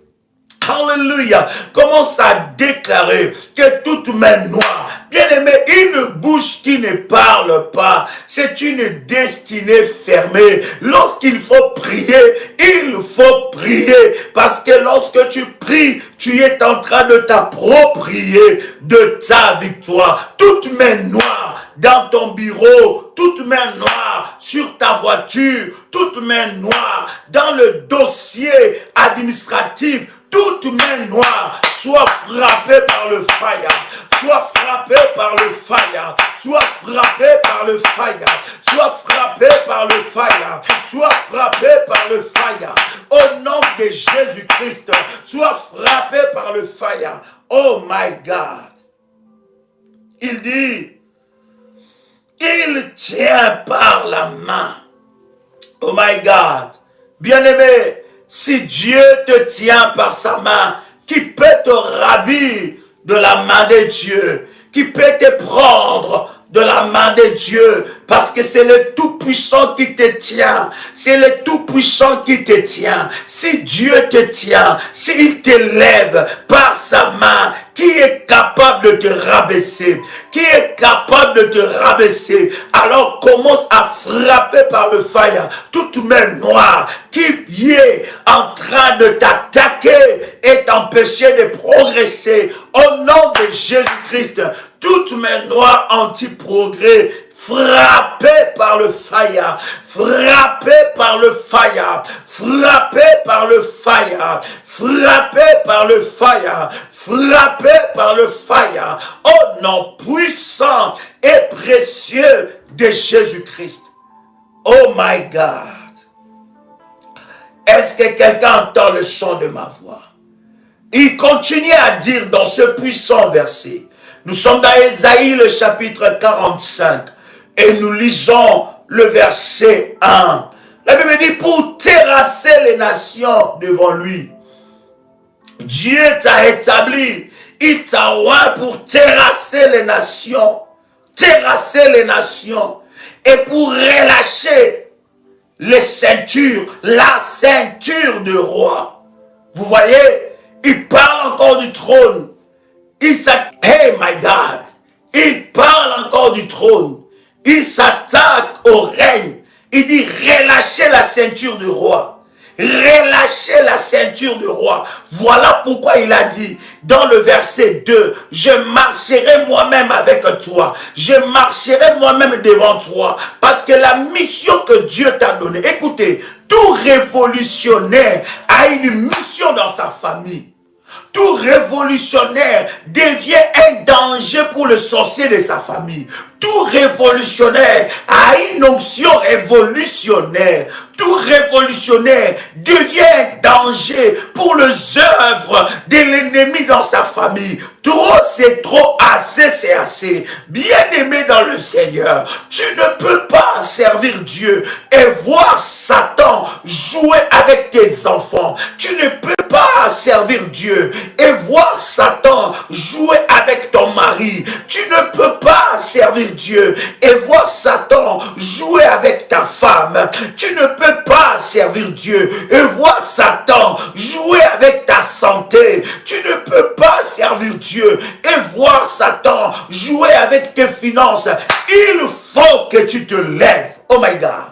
Alléluia. Commence à déclarer que toute main noire, bien-aimé, une bouche qui ne parle pas, c'est une destinée fermée. Lorsqu'il faut prier, il faut prier. Parce que lorsque tu pries, tu es en train de t'approprier de ta victoire. Toute main noire dans ton bureau, toute main noire sur ta voiture, toute main noire dans le dossier administratif, toute main noire soit frappée par le fire, soit frappée par le fire, soit frappée par le fire, soit frappée par le fire, soit frappée par le fire. Au nom de Jésus-Christ, soit frappée par le fire. Oh my God. Il dit, il tient par la main. Oh my God. Bien-aimé, si Dieu te tient par sa main, qui peut te ravir de la main de Dieu, qui peut te prendre de la main de Dieu, parce que c'est le Tout-Puissant qui te tient, c'est le Tout-Puissant qui te tient. Si Dieu te tient, s'il t'élève par sa main, qui est capable de te rabaisser, qui est capable de te rabaisser, alors commence à frapper par le fire toute main noire qui est en train de t'attaquer et t'empêcher de progresser. Au nom de Jésus-Christ, toute main noire anti-progrès, frappé par le fire, frappé par le fire, frappé par le fire, frappé par le fire, frappé par le fire, au nom puissant et précieux de Jésus-Christ. Oh my God. Est-ce que quelqu'un entend le son de ma voix? Il continue à dire dans ce puissant verset, nous sommes dans Ésaïe le chapitre 45 et nous lisons le verset 1. La Bible dit pour terrasser les nations devant lui. Dieu t'a établi, il t'a oint pour terrasser les nations et pour relâcher les ceintures, la ceinture de roi. Vous voyez, il parle encore du trône. Hey my God, il parle encore du trône. Il s'attaque au règne. Il dit relâchez la ceinture du roi. Relâchez la ceinture du roi. Voilà pourquoi il a dit dans le verset 2, je marcherai moi-même avec toi. Je marcherai moi-même devant toi. Parce que la mission que Dieu t'a donnée, écoutez, tout révolutionnaire a une mission dans sa famille. Tout révolutionnaire devient un danger pour le sorcier de sa famille. Tout révolutionnaire a une onction révolutionnaire. Tout révolutionnaire devient un danger pour les œuvres de l'ennemi dans sa famille. Trop c'est trop, assez c'est assez. Bien-aimé dans le Seigneur, tu ne peux pas servir Dieu et voir Satan jouer avec tes enfants. Tu ne peux pas servir Dieu et voir Satan jouer avec ton mari. Tu ne peux pas servir Dieu et voir Satan jouer avec ta femme. Tu ne peux pas servir Dieu et voir Satan jouer avec ta santé. Tu ne peux pas servir Dieu et voir Satan jouer avec tes finances. Il faut que tu te lèves. Oh my God.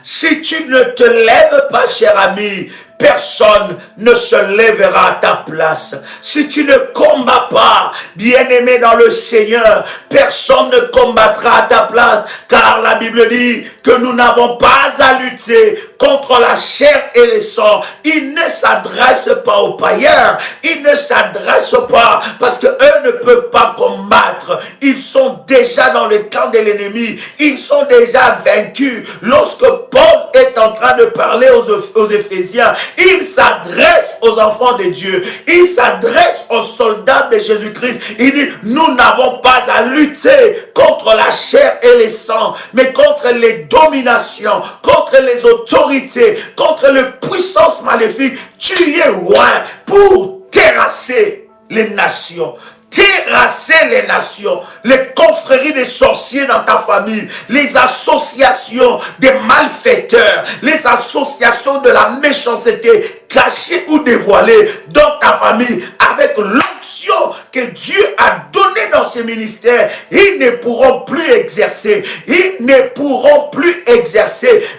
Si tu ne te lèves pas, cher ami, personne ne se lèvera à ta place. Si tu ne combats pas, bien-aimé dans le Seigneur, personne ne combattra à ta place. Car la Bible dit que nous n'avons pas à lutter contre la chair et le sang. Il ne s'adresse pas aux païens. Il ne s'adresse pas parce que eux ne peuvent pas combattre. Ils sont déjà dans le camp de l'ennemi. Ils sont déjà vaincus. Lorsque Paul est en train de parler aux Éphésiens, il s'adresse aux enfants de Dieu. Il s'adresse aux soldats de Jésus-Christ. Il dit, nous n'avons pas à lutter contre la chair et les sangs, mais contre les dominations, contre les autorités, contre les puissances maléfiques. Tu es loin pour terrasser les nations. Terrasser les nations, les confréries des sorciers dans ta famille, les associations des malfaiteurs, les associations de la méchanceté cachée ou dévoilée dans ta famille avec l'onction que Dieu a donnée dans ces ministères. Ils ne pourront plus exercer,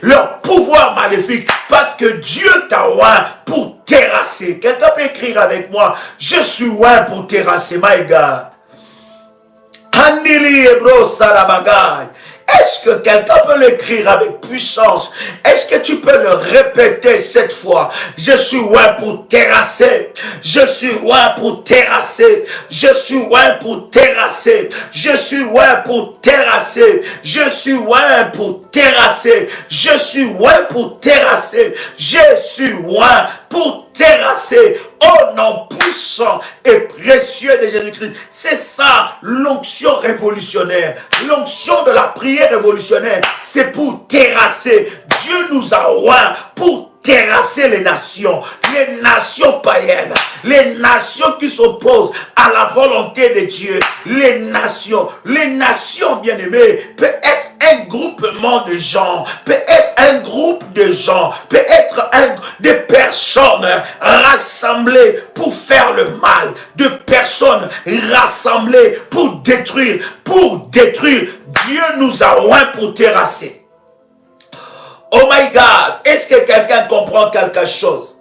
leur pouvoir maléfique parce que Dieu t'a oint pour terrasser. Quelqu'un peut écrire avec moi, je suis oint pour terrasser, my God. Andili Ebro Sarabagay. Est-ce que quelqu'un peut l'écrire avec puissance? Est-ce que tu peux le répéter cette fois? Je suis oint pour terrasser. Je suis oint pour terrasser. Je suis oint pour terrasser. Je suis oint pour terrasser. Je suis oint pour terrasser. Je suis oint pour terrasser. Je suis oint pour terrasser au nom puissant et précieux de Jésus-Christ. C'est ça l'onction révolutionnaire. L'onction de la prière révolutionnaire, c'est pour terrasser. Dieu nous a oint pour terrasser les nations païennes, les nations qui s'opposent à la volonté de Dieu. Les nations bien-aimées, peut être un groupement de gens, peut être un groupe de gens, peut être des personnes rassemblées pour faire le mal, de personnes rassemblées pour détruire. Dieu nous a oint pour terrasser. Oh my God, est-ce que quelqu'un comprend quelque chose?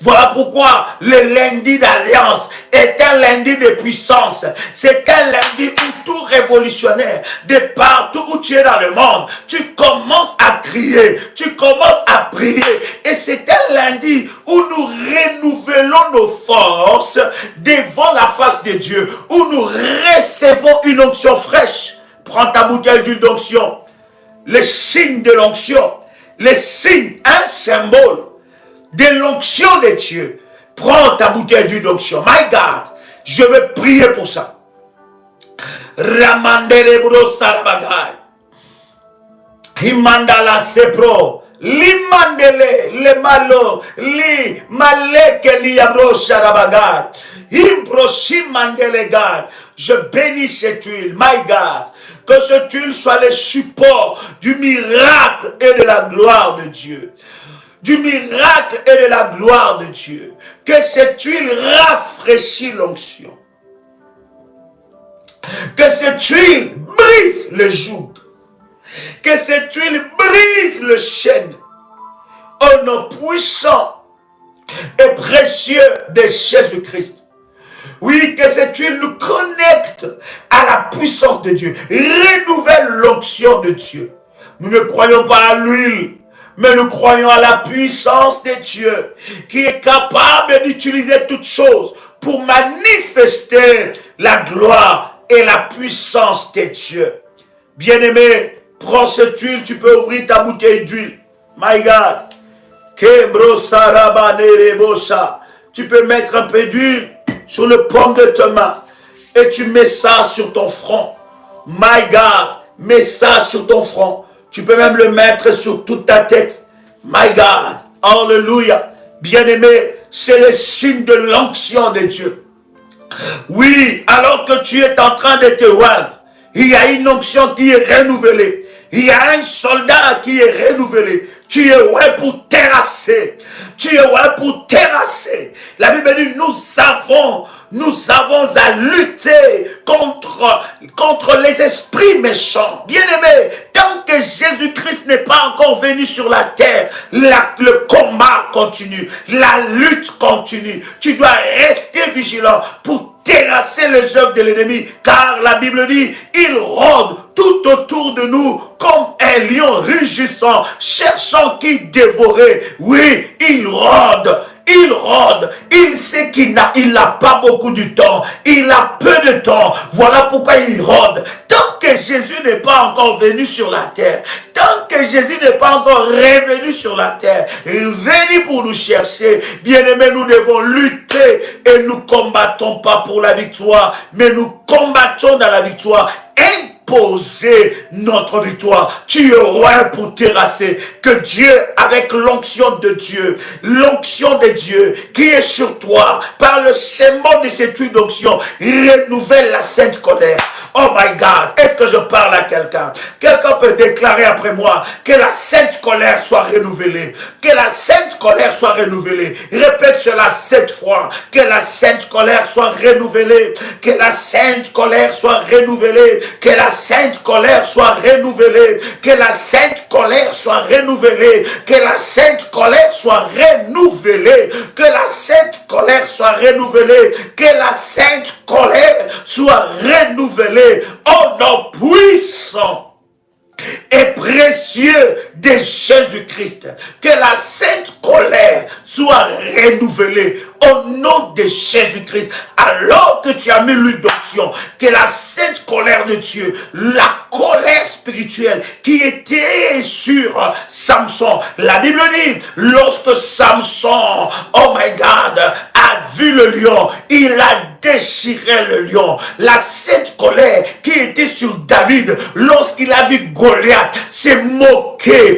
Voilà pourquoi le lundi d'alliance est un lundi de puissance. C'est un lundi où tout révolutionnaire, de partout où tu es dans le monde, tu commences à crier, tu commences à prier. Et c'est un lundi où nous renouvelons nos forces devant la face de Dieu, où nous recevons une onction fraîche. Prends ta bouteille d'huile d'onction, le signe de l'onction, le signe, un symbole de l'onction de Dieu. Prends ta bouteille d'huile d'onction. My God, je vais prier pour ça. Ramandere bro sarabagay. Himandala sepro. Limandele le malo. Li maleke li abro sarabagay. Himbro shimandele God. Je bénis cette huile. My God. Que cette huile soit le support du miracle et de la gloire de Dieu. Du miracle et de la gloire de Dieu. Que cette huile rafraîchit l'onction. Que cette huile brise le joug. Que cette huile brise le chêne. Au nom puissant et précieux de Jésus-Christ. Oui, que cette huile nous connecte à la puissance de Dieu. Renouvelle l'onction de Dieu. Nous ne croyons pas à l'huile, mais nous croyons à la puissance de Dieu qui est capable d'utiliser toutes choses pour manifester la gloire et la puissance de Dieu. Bien-aimé, prends cette huile, tu peux ouvrir ta bouteille d'huile. My God. Tu peux mettre un peu d'huile sur le paume de ta main et tu mets ça sur ton front. My God, mets ça sur ton front. Tu peux même le mettre sur toute ta tête. My God, hallelujah. Bien-aimé, c'est le signe de l'onction de Dieu. Oui, alors que tu es en train de te oindre, il y a une onction qui est renouvelée. Il y a un soldat qui est renouvelé. Tu es ouais pour terrasser. Tu es ouais pour terrasser. La Bible dit, nous avons à lutter contre les esprits méchants. Bien-aimé, tant que Jésus-Christ n'est pas encore venu sur la terre, le combat continue, la lutte continue. Tu dois rester vigilant pour terrasser les œuvres de l'ennemi. Car la Bible dit, il rôde tout autour de nous comme un lion rugissant, cherchant qui dévorer. Oui, il rôde. Il rôde, il sait qu'il n'a pas beaucoup de temps, il a peu de temps, voilà pourquoi il rôde. Tant que Jésus n'est pas encore venu sur la terre, tant que Jésus n'est pas encore revenu sur la terre, venu pour nous chercher, bien-aimés, nous devons lutter et nous combattons pas pour la victoire, mais nous combattons dans la victoire. Poser notre victoire. Tu es roi pour terrasser. Que Dieu, avec l'onction de Dieu qui est sur toi, par le symbole de cette huile d'onction, renouvelle la sainte colère. Oh my God, est-ce que je parle à quelqu'un? Quelqu'un peut déclarer après moi que la sainte colère soit renouvelée. Que la sainte colère soit renouvelée. Répète cela 7 fois. Que la sainte colère soit renouvelée. Que la sainte colère soit renouvelée. Que la sainte colère soit renouvelée. Que la sainte colère soit renouvelée. Que la sainte colère soit renouvelée. Que la sainte colère soit renouvelée. Que la sainte colère soit renouvelée. Au nom puissant et précieux de Jésus-Christ, que la sainte colère soit renouvelée au nom de Jésus-Christ. Alors que tu as mis l'huile d'onction, que la sainte colère de Dieu, la colère spirituelle qui était sur Samson, la Bible dit, lorsque Samson, oh my God, a vu le lion, il a déchiré le lion. La sainte colère qui était sur David, lorsqu'il a vu Goliath, s'est moqué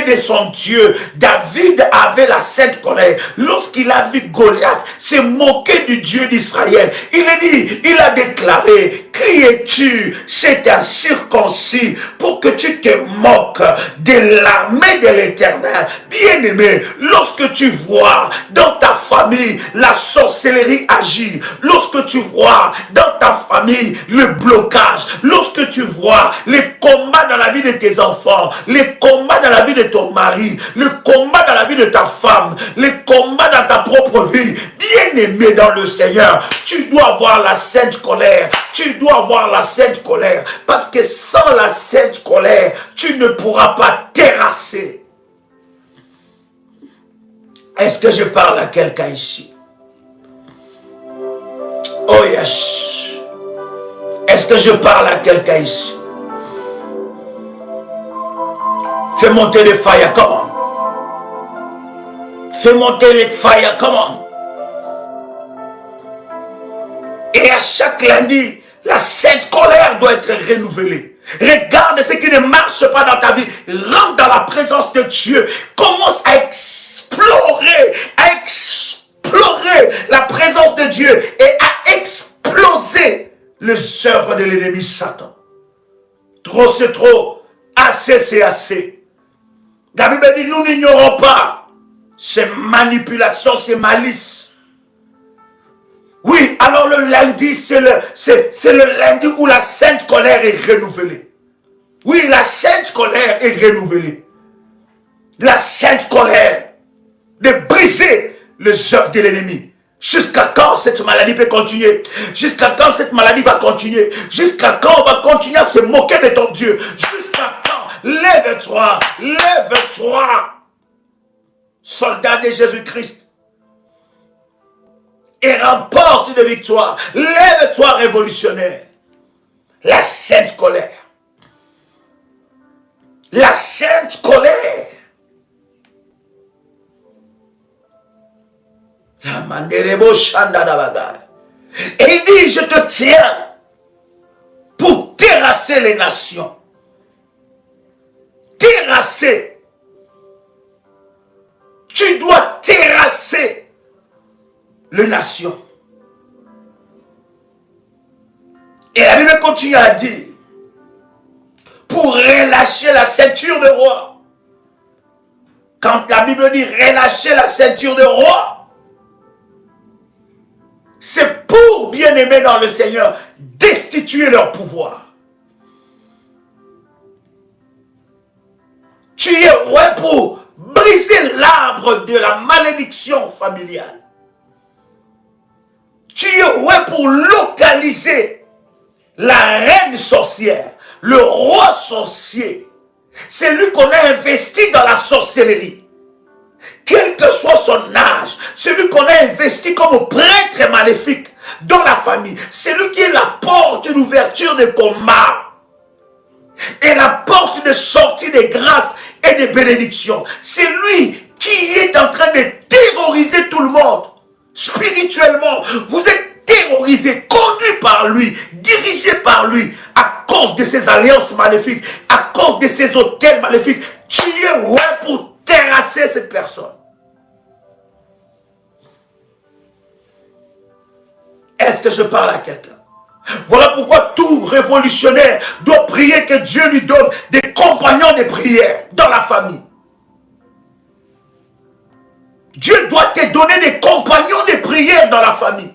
de son Dieu. David avait la sainte colère. Lorsqu'il a vu Goliath, s'est moqué du Dieu d'Israël. Il a déclaré, qui es-tu, cet incirconcis, pour que tu te moques de l'armée de l'Éternel? Bien-aimé, lorsque tu vois dans ta famille la sorcellerie agir, lorsque tu vois dans ta famille le blocage, lorsque tu vois les combats dans la vie de tes enfants, les combats dans la vie de ton mari, le combat dans la vie de ta femme, les combats dans ta propre vie, bien-aimé dans le Seigneur, tu dois avoir la sainte colère. Tu dois avoir la sainte colère. Parce que sans la sainte colère, tu ne pourras pas terrasser. Est-ce que je parle à quelqu'un ici? Oh yes. Est-ce que je parle à quelqu'un ici? Fais monter les fire, come on. Fais monter les fire, come on. Et à chaque lundi, la sainte colère doit être renouvelée. Regarde ce qui ne marche pas dans ta vie. Rentre dans la présence de Dieu. Commence à explorer la présence de Dieu et à exploser les œuvres de l'ennemi Satan. Trop c'est trop, assez c'est assez. La Bible dit, nous n'ignorons pas ces manipulations, ces malices. Oui, alors le lundi, c'est le lundi où la sainte colère est renouvelée. Oui, la sainte colère est renouvelée. La sainte colère de briser les œuvres de l'ennemi. Jusqu'à quand cette maladie peut continuer? Jusqu'à quand cette maladie va continuer? Jusqu'à quand on va continuer à se moquer de ton Dieu? Jusqu'à quand? Lève-toi, lève-toi, soldat de Jésus-Christ. Et remporte une victoire. Lève-toi, révolutionnaire. La sainte colère. La sainte colère. La manderebo shandadabaga. Et il dit, je te tiens pour terrasser les nations. Terrasser. Tu dois terrasser les nations. Et la Bible continue à dire, pour relâcher la ceinture de roi. Quand la Bible dit relâcher la ceinture de roi, c'est pour, bien-aimés dans le Seigneur, destituer leur pouvoir. Tu es roi pour briser l'arbre de la malédiction familiale. Tu es roi pour localiser la reine sorcière, le roi sorcier. C'est lui qu'on a investi dans la sorcellerie. Quel que soit son âge, celui qu'on a investi comme prêtre maléfique dans la famille, c'est lui qui est la porte d'ouverture des combats et la porte de sortie des grâces et des bénédictions. C'est lui qui est en train de terroriser tout le monde. Spirituellement, vous êtes terrorisé, conduit par lui, dirigé par lui, à cause de ses alliances maléfiques, à cause de ses hôtels maléfiques. Tu es roi pour terrasser cette personne. Est-ce que je parle à quelqu'un? Voilà pourquoi tout révolutionnaire doit prier que Dieu lui donne des compagnons de prière dans la famille. Dieu doit te donner des compagnons de prière dans la famille.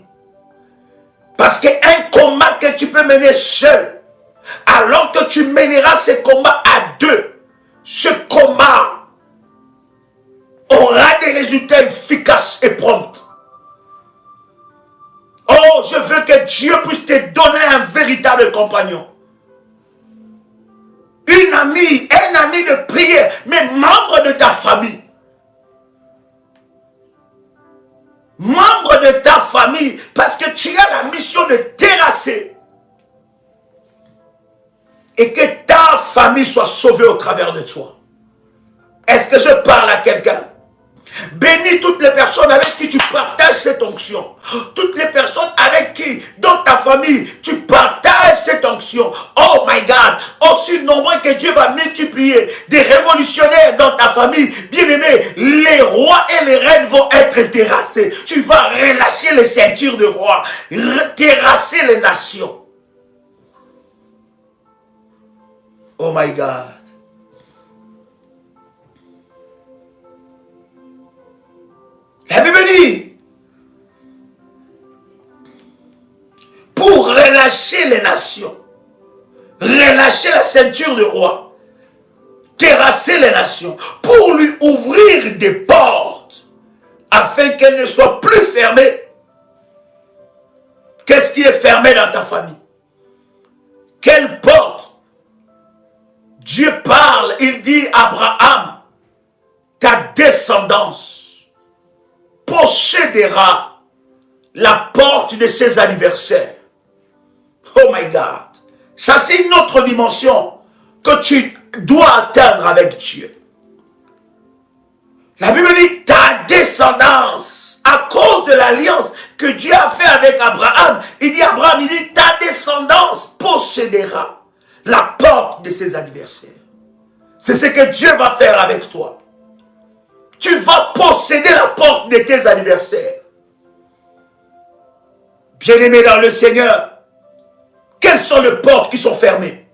Parce qu'un combat que tu peux mener seul, alors que tu mèneras ce combat à deux, ce combat aura des résultats efficaces et prompts. Oh, je veux que Dieu puisse te donner un véritable compagnon. Une amie, un ami de prière, mais membre de ta famille. Membre de ta famille, parce que tu as la mission de terrasser. Et que ta famille soit sauvée au travers de toi. Est-ce que je parle à quelqu'un? Bénis toutes les personnes avec qui tu partages cette onction. Toutes les personnes avec qui, dans ta famille, tu partages cette onction. Oh my God, aussi nombreux que Dieu va multiplier des révolutionnaires dans ta famille. Bien-aimé, les rois et les reines vont être terrassés. Tu vas relâcher les ceintures de rois, terrasser les nations. Oh my God. La Bible dit, pour relâcher les nations, relâcher la ceinture du roi, terrasser les nations, pour lui ouvrir des portes, afin qu'elles ne soient plus fermées. Qu'est-ce qui est fermé dans ta famille? Quelle porte? Dieu parle, il dit à Abraham, ta descendance possédera la porte de ses anniversaires. Oh my God. Ça, c'est une autre dimension que tu dois atteindre avec Dieu. La Bible dit ta descendance, à cause de l'alliance que Dieu a fait avec Abraham. Il dit Abraham, il dit ta descendance possédera la porte de ses adversaires. C'est ce que Dieu va faire avec toi. Tu vas posséder la porte de tes adversaires. Bien-aimé dans le Seigneur, quelles sont les portes qui sont fermées?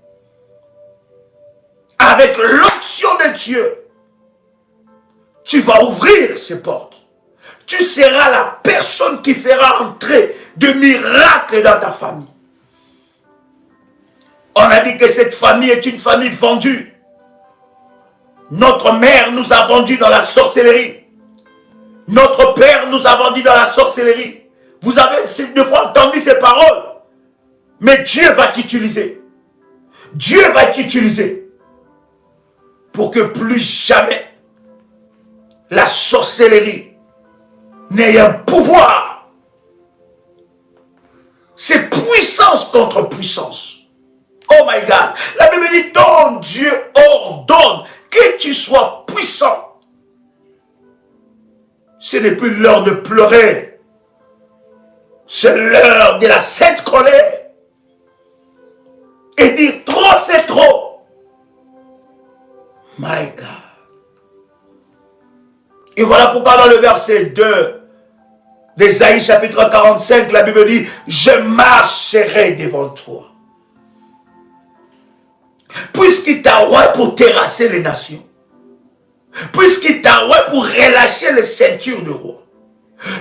Avec l'onction de Dieu, tu vas ouvrir ces portes. Tu seras la personne qui fera entrer de miracles dans ta famille. On a dit que cette famille est une famille vendue. Notre mère nous a vendus dans la sorcellerie. Notre père nous a vendus dans la sorcellerie. Vous avez deux fois entendu ces paroles. Mais Dieu va t'utiliser. Dieu va t'utiliser pour que plus jamais la sorcellerie n'ait un pouvoir. C'est puissance contre puissance. Oh my God. La Bible dit, ton Dieu ordonne que tu sois puissant. Ce n'est plus l'heure de pleurer. C'est l'heure de la sainte colère. Et dire trop, c'est trop. My God. Et voilà pourquoi dans le verset 2 d'Ésaïe chapitre 45, la Bible dit, je marcherai devant toi. Puisqu'il t'a roi pour terrasser les nations. Puisqu'il t'a roi pour relâcher les ceintures de roi.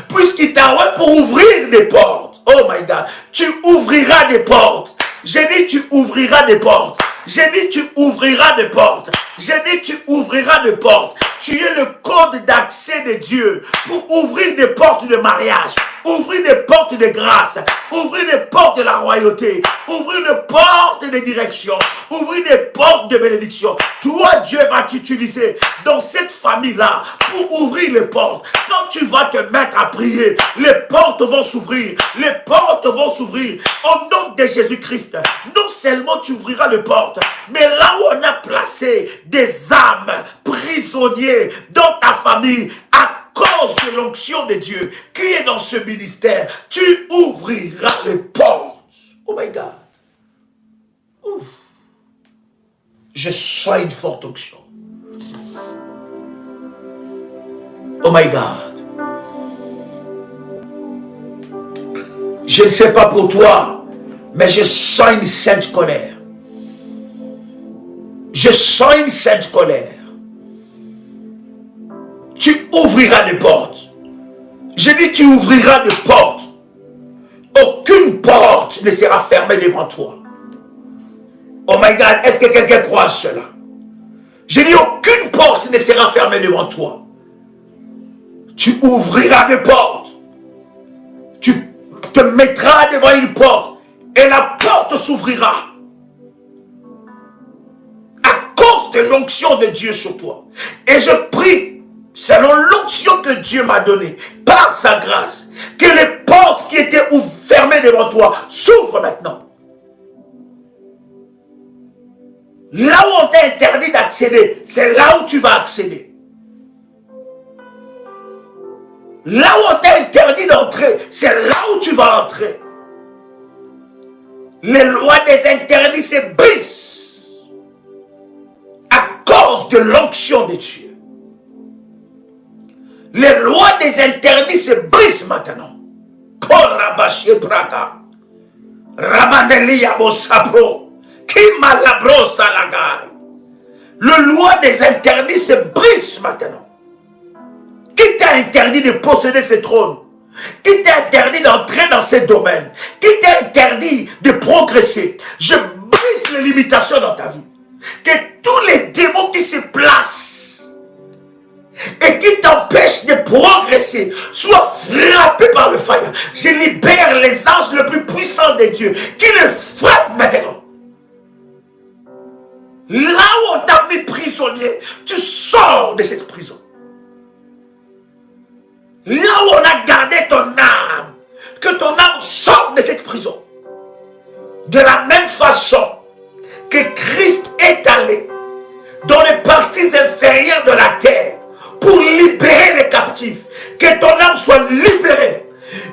Puisqu'il t'a roi pour ouvrir des portes. Oh my God. Tu ouvriras des portes. J'ai dit tu ouvriras des portes. J'ai dit tu ouvriras des portes. J'ai dit tu ouvriras des portes. Tu es le code d'accès de Dieu pour ouvrir des portes de mariage, ouvrir des portes de grâce, ouvrir des portes de la royauté, ouvrir des portes de direction, ouvrir des portes de bénédiction. Toi, Dieu va t'utiliser dans cette famille-là pour ouvrir les portes. Quand tu vas te mettre à prier, les portes vont s'ouvrir. Les portes vont s'ouvrir. Au nom de Jésus-Christ, non seulement tu ouvriras les portes, mais là où on a placé des âmes prisonniers dans ta famille, à cause de l'onction de Dieu qui est dans ce ministère, tu ouvriras les portes. Oh my God. Ouf. Je sens une forte onction. Oh my God. Je ne sais pas pour toi, mais je sens une sainte colère. Je sens une sainte colère. Tu ouvriras des portes. Je dis tu ouvriras des portes. Aucune porte ne sera fermée devant toi. Oh my God, est-ce que quelqu'un croit à cela? Je dis aucune porte ne sera fermée devant toi. Tu ouvriras des portes. Tu te mettras devant une porte et la porte s'ouvrira. À cause de l'onction de Dieu sur toi. Et je prie, selon l'onction que Dieu m'a donnée, par sa grâce, que les portes qui étaient fermées devant toi s'ouvrent maintenant. Là où on t'a interdit d'accéder, c'est là où tu vas accéder. Là où on t'a interdit d'entrer, c'est là où tu vas entrer. Les lois des interdits se brisent à cause de l'onction de Dieu. Les lois des interdits se brisent maintenant. Korabashi Braga, Rabandeli Yabo Sapro, Kimalabro Salagai. Le loi des interdits se brise maintenant. Qui t'a interdit de posséder ce trône? Qui t'a interdit d'entrer dans ces domaines? Qui t'a interdit de progresser? Je brise les limitations dans ta vie. Que tous les démons qui se placent et qui t'empêchent de progresser soient frappés par le feu. Je libère les anges les plus puissants de Dieu qui les frappent maintenant. Là où on t'a mis prisonnier, tu sors de cette prison. Là où on a gardé ton âme, que ton âme sorte de cette prison. De la même façon que Christ est allé dans les parties inférieures de la terre pour libérer les captifs. Que ton âme soit libérée.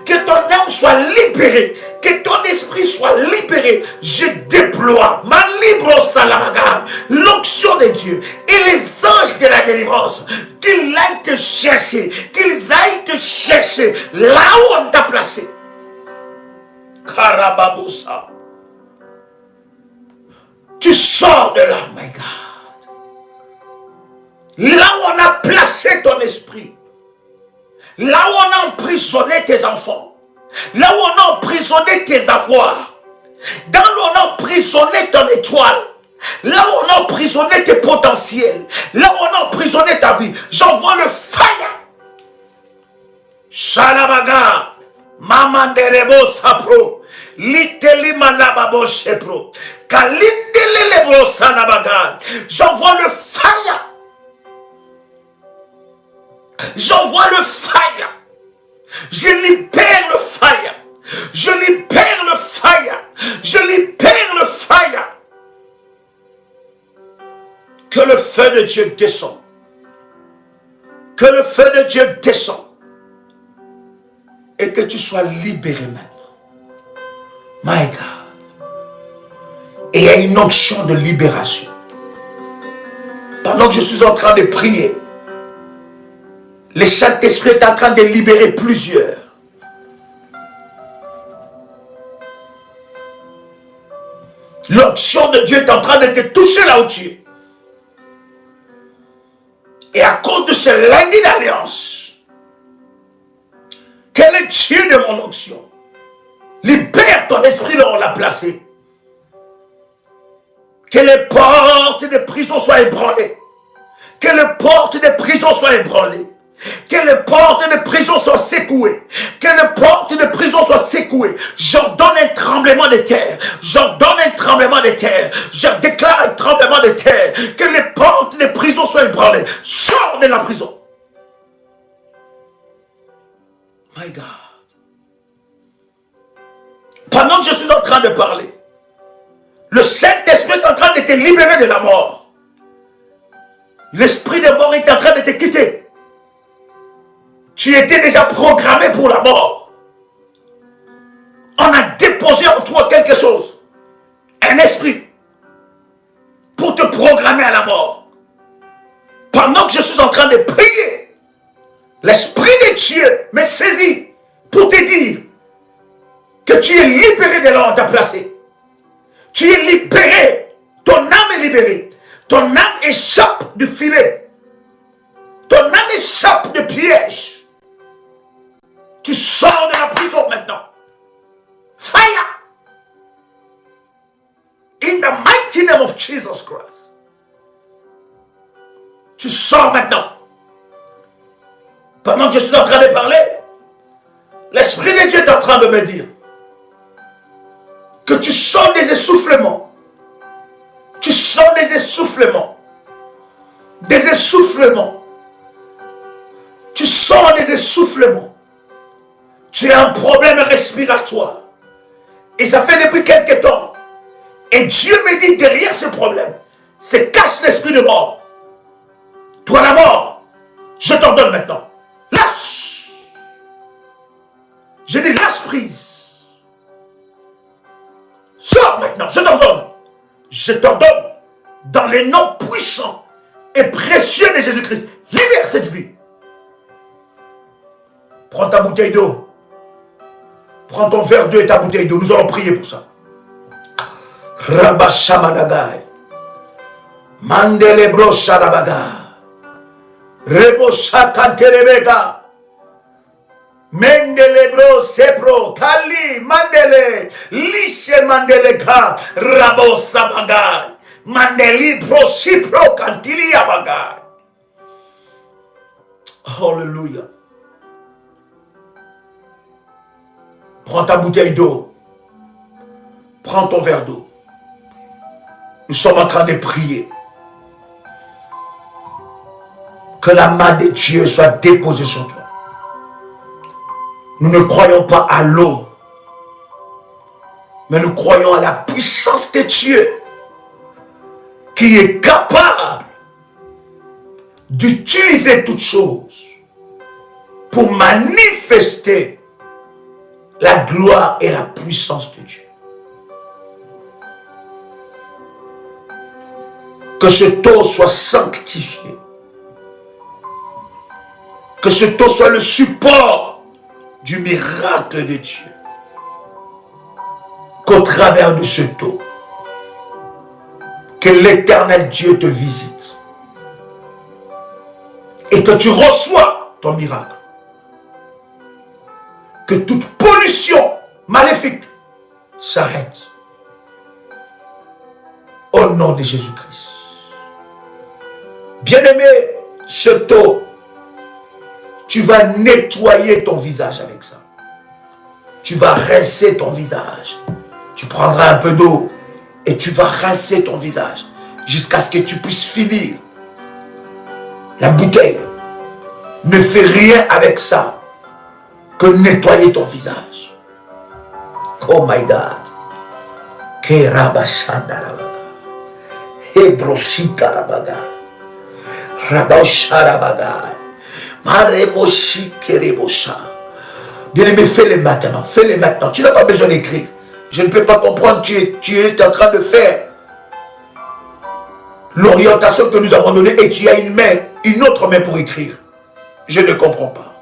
Que ton âme soit libérée. Que ton esprit soit libéré. Je déploie ma libre salamaga, l'onction de Dieu et les anges de la délivrance. Qu'ils aillent te chercher. Qu'ils aillent te chercher là où on t'a placé. Karababoussa. Tu sors de là, my God. Là où on a placé ton esprit. Là où on a emprisonné tes enfants. Là où on a emprisonné tes avoirs. Là où on a emprisonné ton étoile. Là où on a emprisonné tes potentiels. Là où on a emprisonné ta vie. J'envoie le fire. Shalabaga. Mamanderebo sapro. Liteli manababo shepro. Kalindelelebo sanabaga. J'envoie le fire. J'envoie le fire. Je libère le fire. Je libère le fire. Je libère le fire. Que le feu de Dieu descende. Que le feu de Dieu descende. Et que tu sois libéré maintenant. My God. Et il y a une onction de libération. Pendant que je suis en train de prier, le Saint-Esprit est en train de libérer plusieurs. L'onction de Dieu est en train de te toucher là où tu es. Et à cause de ce lundi d'alliance, quel est Dieu de mon onction? Libère ton esprit là où on l'a placé. Que les portes de prison soient ébranlées. Que les portes des prisons soient ébranlées. Que les portes de prison soient secouées. Que les portes de prison soient secouées. J'ordonne un tremblement de terre. J'ordonne un tremblement de terre. Je déclare un tremblement de terre. Que les portes de prison soient ébranlées. Sors de la prison. My God. Pendant que je suis en train de parler, le Saint-Esprit est en train de te libérer de la mort. L'esprit de mort est en train de te quitter. Tu étais déjà programmé pour la mort. On a déposé en toi quelque chose. Un esprit. Pour te programmer à la mort. Pendant que je suis en train de prier, l'Esprit de Dieu me saisit pour te dire que tu es libéré de là où on t'a placé. Tu es libéré. Ton âme est libérée. Ton âme échappe du filet. Ton âme échappe du piège. Tu sors de la prison maintenant. Fire! In the mighty name of Jesus Christ. Tu sors maintenant. Pendant que je suis en train de parler, l'Esprit de Dieu est en train de me dire que tu sors des essoufflements. Tu sors des essoufflements. Des essoufflements. Tu sors des essoufflements. Tu as un problème respiratoire. Et ça fait depuis quelque temps. Et Dieu me dit derrière ce problème, c'est cache l'esprit de mort. Toi la mort, je t'ordonne maintenant. Lâche. Je dis lâche prise. Sors maintenant, je t'ordonne. Je t'ordonne dans les noms puissants et précieux de Jésus-Christ. Libère cette vie. Prends ta bouteille d'eau. Prends ton verre d'eau et ta bouteille d'eau. Nous allons prier pour ça. Rabashamanagai. Mandelebro Sharabaga. Rebo Shakanterebega. Mendelebro Sepro. Kali Mandele. Lishe Mandeleka. Rabo Sabagai. Mandeli Pro Shipro Kantili Abagai. Hallelujah. Prends ta bouteille d'eau. Prends ton verre d'eau. Nous sommes en train de prier. Que la main de Dieu soit déposée sur toi. Nous ne croyons pas à l'eau. Mais nous croyons à la puissance de Dieu. Qui est capable d'utiliser toutes choses. Pour manifester la gloire et la puissance de Dieu. Que cette eau soit sanctifiée. Que cette eau soit le support du miracle de Dieu. Qu'au travers de cette eau, que l'Éternel Dieu te visite. Et que tu reçois ton miracle. Que toute pollution maléfique s'arrête. Au nom de Jésus-Christ. Bien-aimé, cette eau, tu vas nettoyer ton visage avec ça. Tu vas rincer ton visage. Tu prendras un peu d'eau et tu vas rincer ton visage jusqu'à ce que tu puisses finir. La bouteille ne fait rien avec ça que nettoyer ton visage. Oh my God. Bien-aimé, fais-le maintenant. Fais-le maintenant. Tu n'as pas besoin d'écrire. Je ne peux pas comprendre. Tu es en train de faire l'orientation que nous avons donnée et tu as une main, une autre main pour écrire. Je ne comprends pas.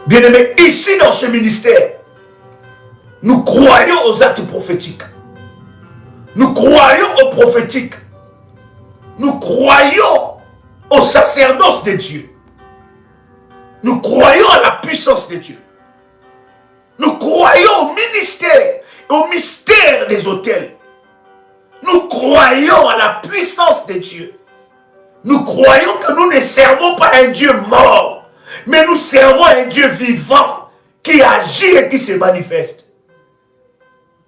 Bien-aimé, ici dans ce ministère, nous croyons aux actes prophétiques. Nous croyons au prophétique. Nous croyons au sacerdoce de Dieu. Nous croyons à la puissance de Dieu. Nous croyons au ministère, au mystère des autels. Nous croyons à la puissance de Dieu. Nous croyons que nous ne servons pas un Dieu mort, mais nous servons un Dieu vivant qui agit et qui se manifeste.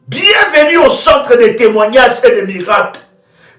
Bienvenue au centre des témoignages et des miracles.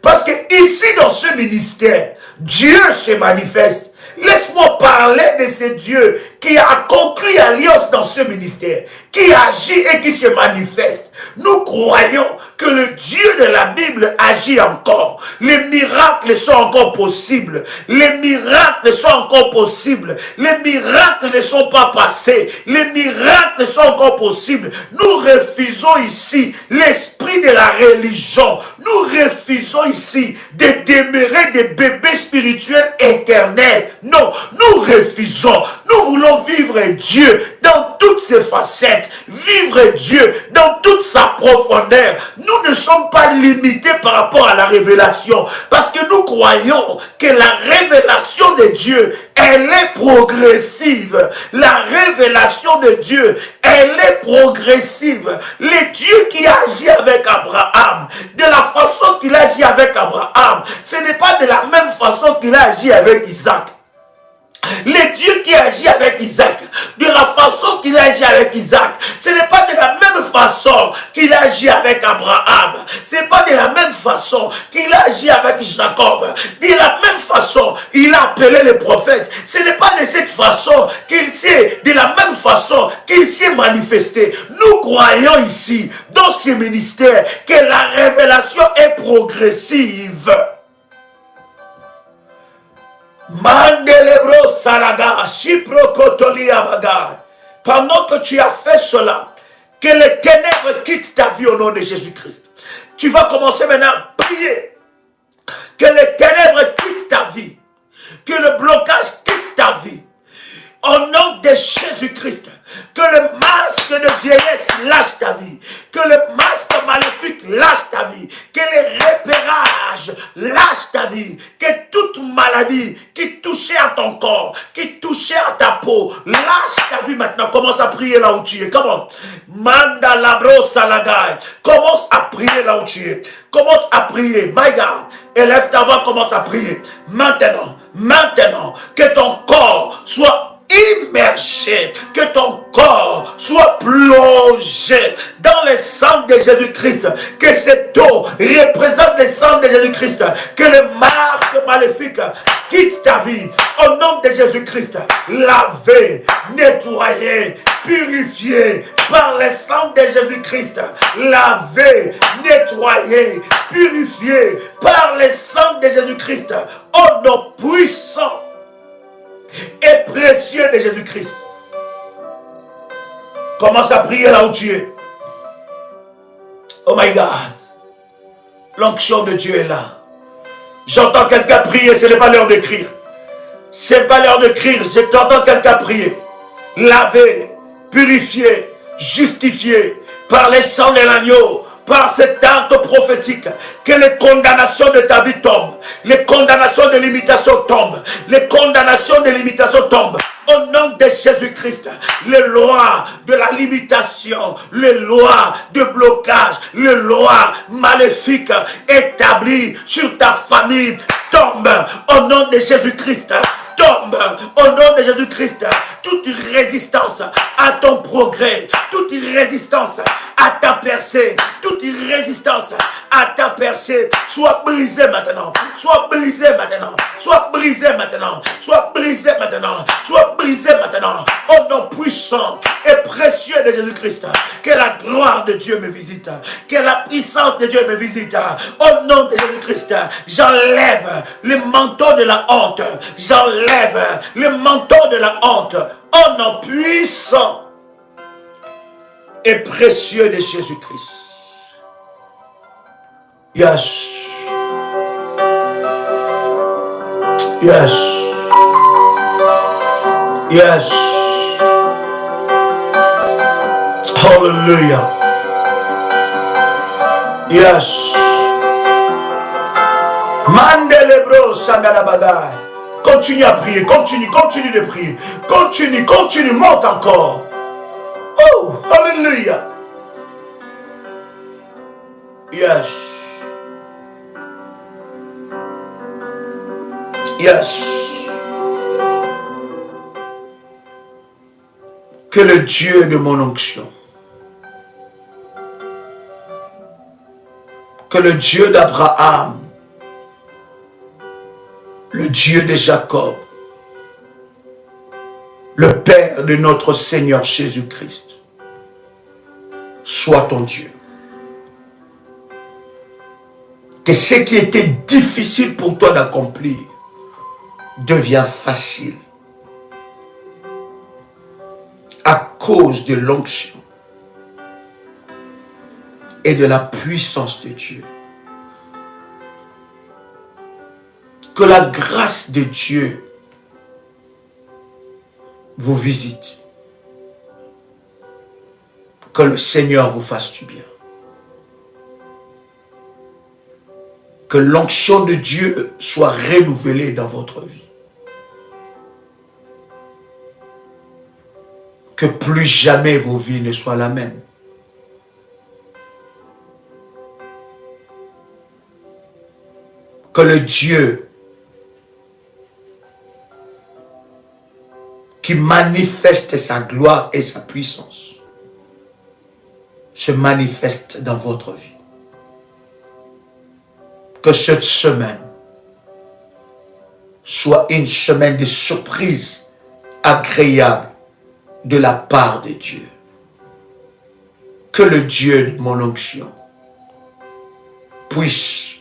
Parce que ici, dans ce ministère, Dieu se manifeste. Laisse-moi parler de ce Dieu qui a conclu alliance dans ce ministère, qui agit et qui se manifeste. Nous croyons que le Dieu de la Bible agit encore. Les miracles sont encore possibles. Les miracles sont encore possibles. Les miracles ne sont pas passés. Les miracles sont encore possibles. Nous refusons ici l'esprit de la religion. Nous refusons ici de demeurer des bébés spirituels éternels. Non, nous refusons. Nous voulons vivre Dieu dans toutes ses facettes. Vivre Dieu dans toute sa profondeur. Nous ne sommes pas limités par rapport à la révélation. Parce que nous croyons que la révélation de Dieu, elle est progressive. La révélation de Dieu, elle est progressive. Le Dieu qui agit avec Abraham, de la façon qu'il agit avec Abraham, ce n'est pas de la même façon qu'il a agi avec Isaac. Le Dieu qui agit avec Isaac, de la façon qu'il agit avec Isaac, ce n'est pas de la même façon qu'il agit avec Abraham. Ce n'est pas de la même façon qu'il agit avec Jacob. De la même façon, il a appelé les prophètes. Ce n'est pas de cette façon qu'il s'est, de la même façon qu'il s'est manifesté. Nous croyons ici, dans ce ministère, que la révélation est progressive. Mandelebro Saraga, Chiprokotoliabaga. Pendant que tu as fait cela, que les ténèbres quittent ta vie au nom de Jésus-Christ. Tu vas commencer maintenant à prier. Que les ténèbres quittent ta vie. Que le blocage quitte ta vie. Au nom de Jésus-Christ. Que le masque de vieillesse lâche ta vie. Que le masque maléfique lâche ta vie. Que les repérages lâchent ta vie. Que toute maladie qui touchait à ton corps, qui touchait à ta peau, lâche ta vie maintenant. Commence à prier là où tu es. Comment? Manda labro salagai. Commence à prier là où tu es. Commence à prier. My God. Élève ta voix, commence à prier. Maintenant, que ton corps soit immergé, que ton corps soit plongé dans le sang de Jésus-Christ, que cette eau représente le sang de Jésus-Christ, que les marques maléfiques quittent ta vie au nom de Jésus-Christ, lavé, nettoyé, purifié par le sang de Jésus-Christ, lavé, nettoyé, purifié par le sang de Jésus-Christ, au nom puissant et précieux de Jésus-Christ. Commence à prier là où tu es. Oh my God. L'onction de Dieu est là. J'entends quelqu'un prier, ce n'est pas l'heure d'écrire. Ce n'est pas l'heure d'écrire, je t'entends quelqu'un prier. Lavé, purifié, justifié par le sang de l'agneau, par cette acte prophétique, que les condamnations de ta vie tombent, les condamnations de limitation tombent, les condamnations de limitation tombent. Au nom de Jésus-Christ, les lois de la limitation, les lois de blocage, les lois maléfiques établies sur ta famille tombent. Au nom de Jésus-Christ, tombe au nom de Jésus-Christ. Toute résistance à ton progrès, toute résistance à ta percée, toute résistance à ta percée, soit brisée maintenant, soit brisée maintenant, soit brisée maintenant, soit brisée maintenant, soit brisée maintenant, au nom puissant et précieux de Jésus-Christ. Que la gloire de Dieu me visite, que la puissance de Dieu me visite, au nom de Jésus-Christ. J'enlève le manteau de la honte, j'enlève le manteau de la honte, au nom puissant et précieux de Jésus-Christ. Yes. Yes. Yes. Hallelujah. Yes. Mandelebro Sandalabagay. Continue à prier, continue de prier. Continue, monte encore. Oh, hallelujah. Yes. Yes. Que le Dieu de mon onction, que le Dieu d'Abraham, le Dieu de Jacob, le Père de notre Seigneur Jésus-Christ, soit ton Dieu. Que ce qui était difficile pour toi d'accomplir devient facile à cause de l'onction et de la puissance de Dieu. Que la grâce de Dieu vous visite. Que le Seigneur vous fasse du bien. Que l'onction de Dieu soit renouvelée dans votre vie. Que plus jamais vos vies ne soient la même. Que le Dieu qui manifeste sa gloire et sa puissance se manifeste dans votre vie. Que cette semaine soit une semaine de surprise agréable de la part de Dieu. Que le Dieu de mon onction puisse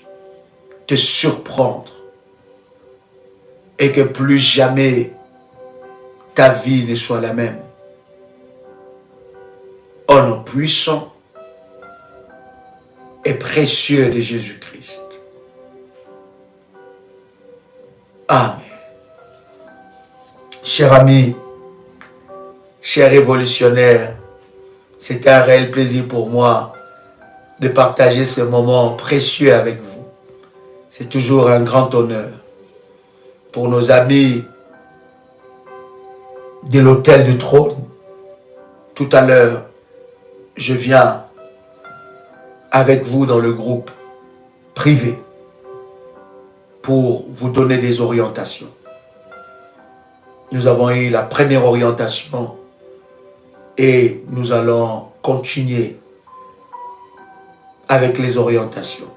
te surprendre et que plus jamais ta vie ne soit la même. Au nom puissant et précieux de Jésus-Christ. Amen. Chers amis, chers révolutionnaires, c'est un réel plaisir pour moi de partager ce moment précieux avec vous. C'est toujours un grand honneur. Pour nos amis de l'Hôtel du Trône, tout à l'heure, je viens avec vous dans le groupe privé pour vous donner des orientations. Nous avons eu la première orientation et nous allons continuer avec les orientations.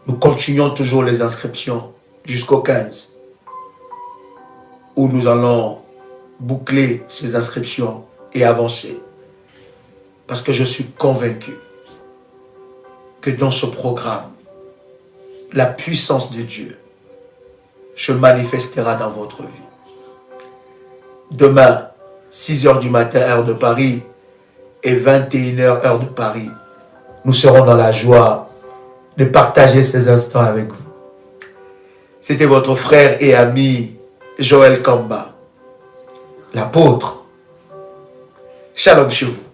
Nous continuons toujours les inscriptions jusqu'au 15 où nous allons boucler ces inscriptions et avancer. Parce que je suis convaincu que dans ce programme, la puissance de Dieu se manifestera dans votre vie. Demain, 6h du matin, heure de Paris, et 21h, heure de Paris, nous serons dans la joie de partager ces instants avec vous. C'était votre frère et ami Joël Kamba, l'apôtre. Shalom chez vous.